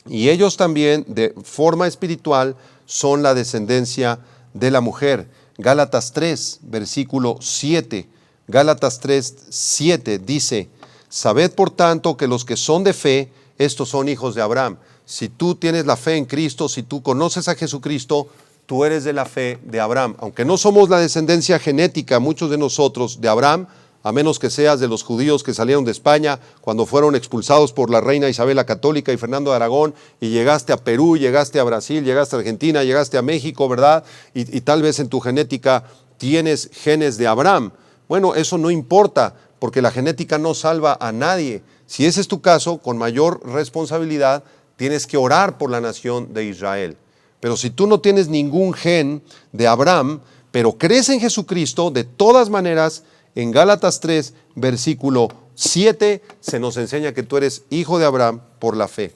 Y ellos también, de forma espiritual, son la descendencia de la mujer. Gálatas 3, versículo 7. Gálatas 3, 7 dice: sabed por tanto que los que son de fe, estos son hijos de Abraham. Si tú tienes la fe en Cristo, si tú conoces a Jesucristo, tú eres de la fe de Abraham. Aunque no somos la descendencia genética, muchos de nosotros, de Abraham, a menos que seas de los judíos que salieron de España cuando fueron expulsados por la reina Isabel la Católica y Fernando de Aragón, y llegaste a Perú, llegaste a Brasil, llegaste a Argentina, llegaste a México, ¿verdad? Y tal vez en tu genética tienes genes de Abraham. Bueno, eso no importa, porque la genética no salva a nadie. Si ese es tu caso, con mayor responsabilidad, tienes que orar por la nación de Israel. Pero si tú no tienes ningún gen de Abraham, pero crees en Jesucristo, de todas maneras, en Gálatas 3, versículo 7, se nos enseña que tú eres hijo de Abraham por la fe.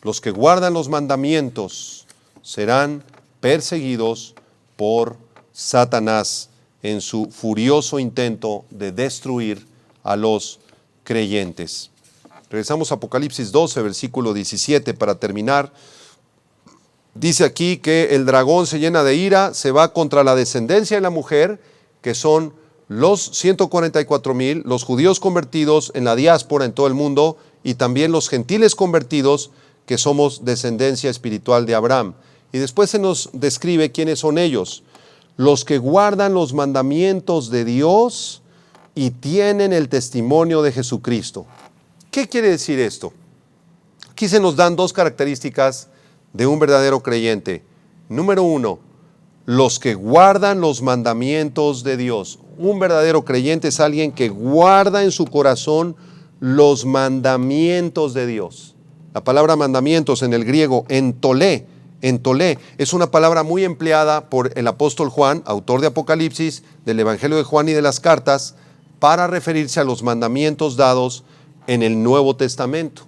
Los que guardan los mandamientos serán perseguidos por Satanás en su furioso intento de destruir a los creyentes. Regresamos a Apocalipsis 12, versículo 17 para terminar. Dice aquí que el dragón se llena de ira, se va contra la descendencia de la mujer, que son los 144,000, los judíos convertidos en la diáspora en todo el mundo, y también los gentiles convertidos, que somos descendencia espiritual de Abraham. Y después se nos describe quiénes son ellos: los que guardan los mandamientos de Dios y tienen el testimonio de Jesucristo. ¿Qué quiere decir esto? Aquí se nos dan 2 características de un verdadero creyente. Número 1, los que guardan los mandamientos de Dios. Un verdadero creyente es alguien que guarda en su corazón los mandamientos de Dios. La palabra mandamientos en el griego, entolé, es una palabra muy empleada por el apóstol Juan, autor de Apocalipsis, del Evangelio de Juan y de las cartas, para referirse a los mandamientos dados en el Nuevo Testamento.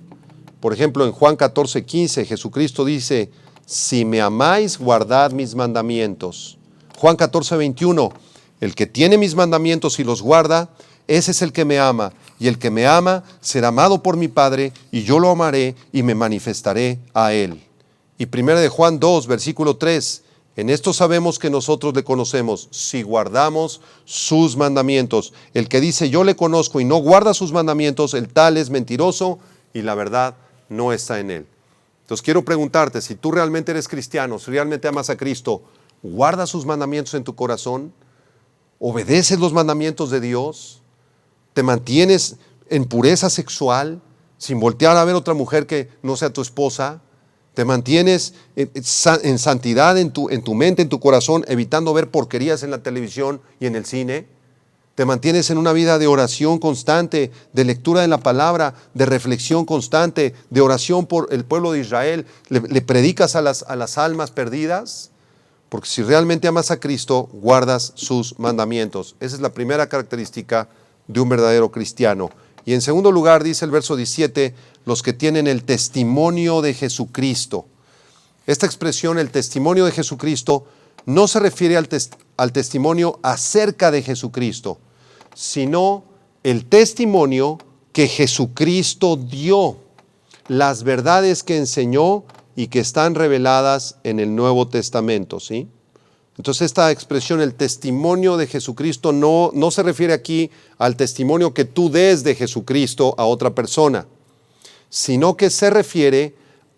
Por ejemplo, en Juan 14:15, Jesucristo dice: si me amáis, guardad mis mandamientos. Juan 14:21, el que tiene mis mandamientos y los guarda, ese es el que me ama, y el que me ama será amado por mi Padre, y yo lo amaré y me manifestaré a él. Y 1 de Juan 2, versículo 3, en esto sabemos que nosotros le conocemos, si guardamos sus mandamientos. El que dice yo le conozco y no guarda sus mandamientos, el tal es mentiroso y la verdad no está en él. Entonces quiero preguntarte, si tú realmente eres cristiano, si realmente amas a Cristo, ¿guardas sus mandamientos en tu corazón? ¿Obedeces los mandamientos de Dios? ¿Te mantienes en pureza sexual, sin voltear a ver otra mujer que no sea tu esposa? ¿Te mantienes en santidad en tu mente, en tu corazón, evitando ver porquerías en la televisión y en el cine? ¿Te mantienes en una vida de oración constante, de lectura de la palabra, de reflexión constante, de oración por el pueblo de Israel? ¿Le predicas a las almas perdidas? Porque si realmente amas a Cristo, guardas sus mandamientos. Esa es la primera característica de un verdadero cristiano. Y en segundo lugar, dice el verso 17, los que tienen el testimonio de Jesucristo. Esta expresión, el testimonio de Jesucristo, no se refiere al testimonio acerca de Jesucristo, sino el testimonio que Jesucristo dio, las verdades que enseñó y que están reveladas en el Nuevo Testamento, ¿sí? Entonces esta expresión, el testimonio de Jesucristo, no se refiere aquí al testimonio que tú des de Jesucristo a otra persona, sino que se refiere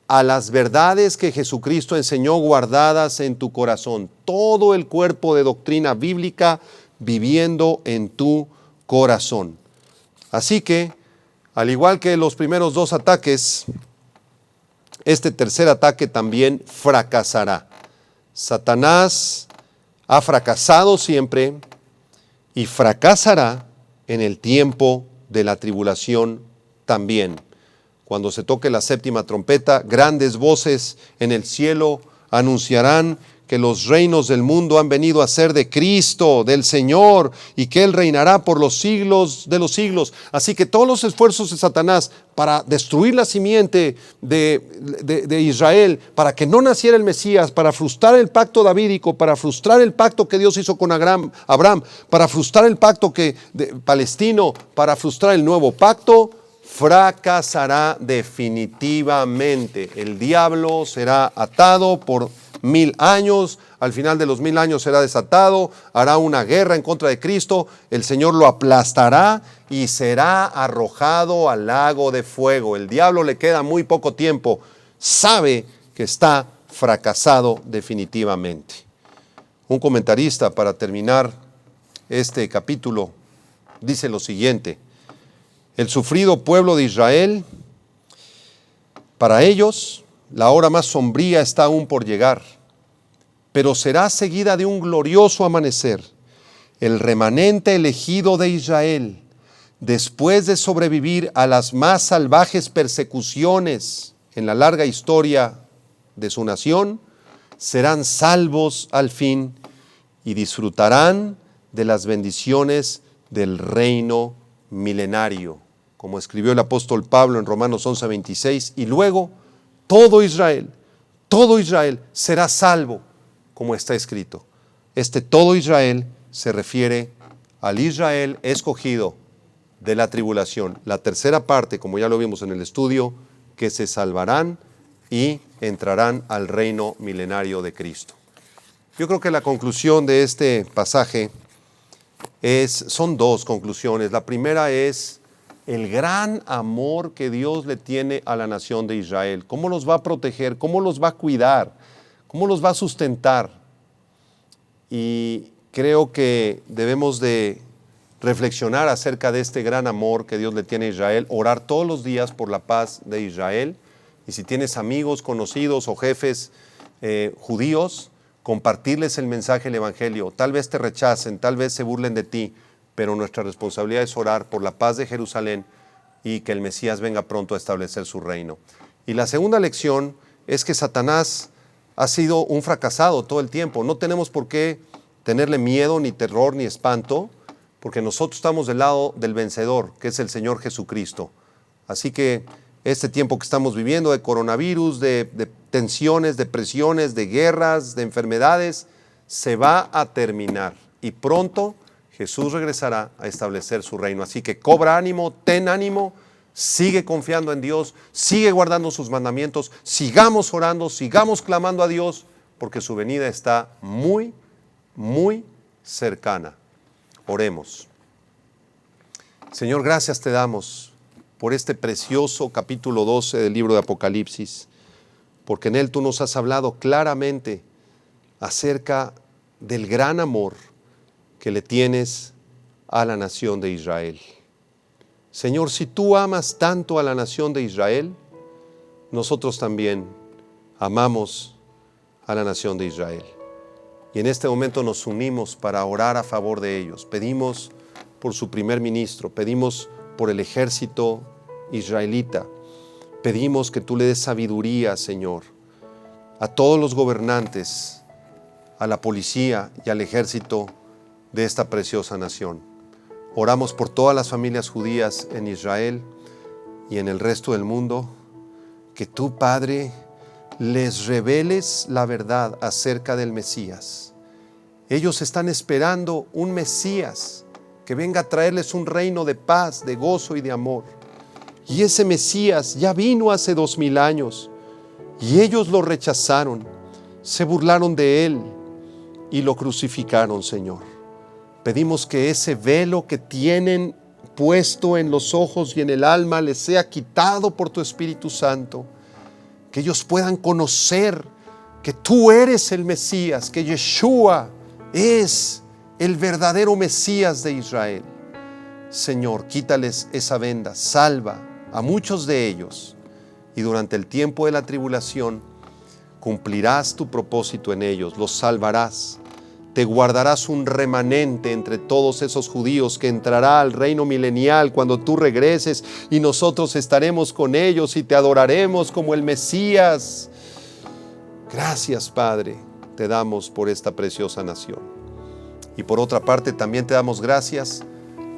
a las verdades que Jesucristo enseñó guardadas en tu corazón. Todo el cuerpo de doctrina bíblica viviendo en tu corazón. Así que Al igual que los primeros dos ataques, este tercer ataque también fracasará. Satanás ha fracasado siempre y fracasará en el tiempo de la tribulación también. Cuando se toque la séptima trompeta, grandes voces en el cielo anunciarán que los reinos del mundo han venido a ser de Cristo, del Señor, y que Él reinará por los siglos de los siglos. Así que todos los esfuerzos de Satanás para destruir la simiente de Israel, para que no naciera el Mesías, para frustrar el pacto davídico, para frustrar el pacto que Dios hizo con Abraham, para frustrar el pacto palestino, para frustrar el nuevo pacto, fracasará definitivamente. El diablo será atado por 1000 años, al final de los 1000 años será desatado, hará una guerra en contra de Cristo, el Señor lo aplastará y será arrojado al lago de fuego. El diablo le queda muy poco tiempo, sabe que está fracasado definitivamente. Un comentarista, para terminar este capítulo, dice lo siguiente: el sufrido pueblo de Israel, para ellos la hora más sombría está aún por llegar, pero será seguida de un glorioso amanecer. El remanente elegido de Israel, después de sobrevivir a las más salvajes persecuciones en la larga historia de su nación, serán salvos al fin y disfrutarán de las bendiciones del reino milenario, como escribió el apóstol Pablo en Romanos 11:26, y luego todo Israel será salvo, como está escrito. Este todo Israel se refiere al Israel escogido de la tribulación. La tercera parte, como ya lo vimos en el estudio, que se salvarán y entrarán al reino milenario de Cristo. Yo creo que la conclusión de este pasaje son dos conclusiones. La primera es el gran amor que Dios le tiene a la nación de Israel. ¿Cómo los va a proteger? ¿Cómo los va a cuidar? ¿Cómo los va a sustentar? Y creo que debemos de reflexionar acerca de este gran amor que Dios le tiene a Israel, orar todos los días por la paz de Israel. Y si tienes amigos, conocidos o jefes judíos, compartirles el mensaje del Evangelio. Tal vez te rechacen, tal vez se burlen de ti, pero nuestra responsabilidad es orar por la paz de Jerusalén y que el Mesías venga pronto a establecer su reino. Y la segunda lección es que Satanás ha sido un fracasado todo el tiempo. No tenemos por qué tenerle miedo, ni terror, ni espanto, porque nosotros estamos del lado del vencedor, que es el Señor Jesucristo. Así que este tiempo que estamos viviendo de coronavirus, de tensiones, de presiones, de guerras, de enfermedades, se va a terminar y pronto Jesús regresará a establecer su reino. Así que cobra ánimo, ten ánimo, sigue confiando en Dios, sigue guardando sus mandamientos, sigamos orando, sigamos clamando a Dios, porque su venida está muy, muy cercana. Oremos. Señor, gracias te damos por este precioso capítulo 12 del libro de Apocalipsis, porque en él tú nos has hablado claramente acerca del gran amor que le tienes a la nación de Israel. Señor, si tú amas tanto a la nación de Israel, nosotros también amamos a la nación de Israel. Y en este momento nos unimos para orar a favor de ellos. Pedimos por su primer ministro, pedimos por el ejército israelita. Pedimos que tú le des sabiduría, Señor, a todos los gobernantes, a la policía y al ejército de esta preciosa nación. Oramos por todas las familias judías en Israel y en el resto del mundo, que tú, Padre, les reveles la verdad acerca del Mesías. Ellos están esperando un Mesías que venga a traerles un reino de paz, de gozo y de amor. Y ese Mesías ya vino hace 2000 años y ellos lo rechazaron, se burlaron de él y lo crucificaron, Señor. Pedimos que ese velo que tienen puesto en los ojos y en el alma les sea quitado por tu Espíritu Santo, que ellos puedan conocer que tú eres el Mesías, que Yeshua es el verdadero Mesías de Israel. Señor, quítales esa venda, salva a muchos de ellos, y durante el tiempo de la tribulación cumplirás tu propósito en ellos, los salvarás. Te guardarás un remanente entre todos esos judíos que entrará al reino milenial cuando tú regreses, y nosotros estaremos con ellos y te adoraremos como el Mesías. Gracias, Padre, te damos por esta preciosa nación. Y por otra parte, también te damos gracias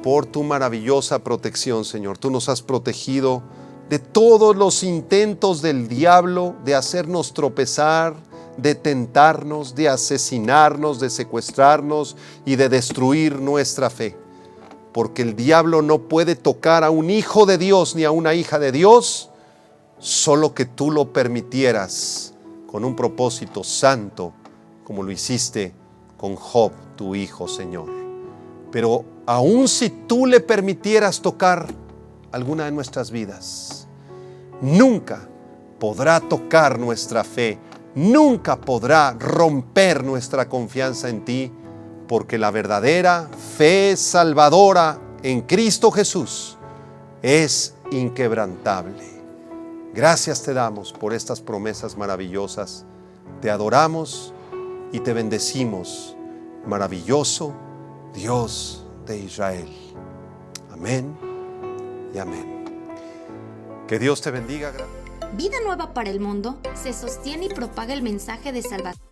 por tu maravillosa protección, Señor. Tú nos has protegido de todos los intentos del diablo de hacernos tropezar, de tentarnos, de asesinarnos, de secuestrarnos y de destruir nuestra fe. Porque el diablo no puede tocar a un hijo de Dios ni a una hija de Dios, solo que tú lo permitieras con un propósito santo, como lo hiciste con Job, tu hijo, Señor. Pero aun si tú le permitieras tocar alguna de nuestras vidas, nunca podrá tocar nuestra fe, nunca podrá romper nuestra confianza en ti, porque la verdadera fe salvadora en Cristo Jesús es inquebrantable. Gracias te damos por estas promesas maravillosas. Te adoramos y te bendecimos, maravilloso Dios de Israel. Amén y amén. Que Dios te bendiga. Vida Nueva para el Mundo se sostiene y propaga el mensaje de salvación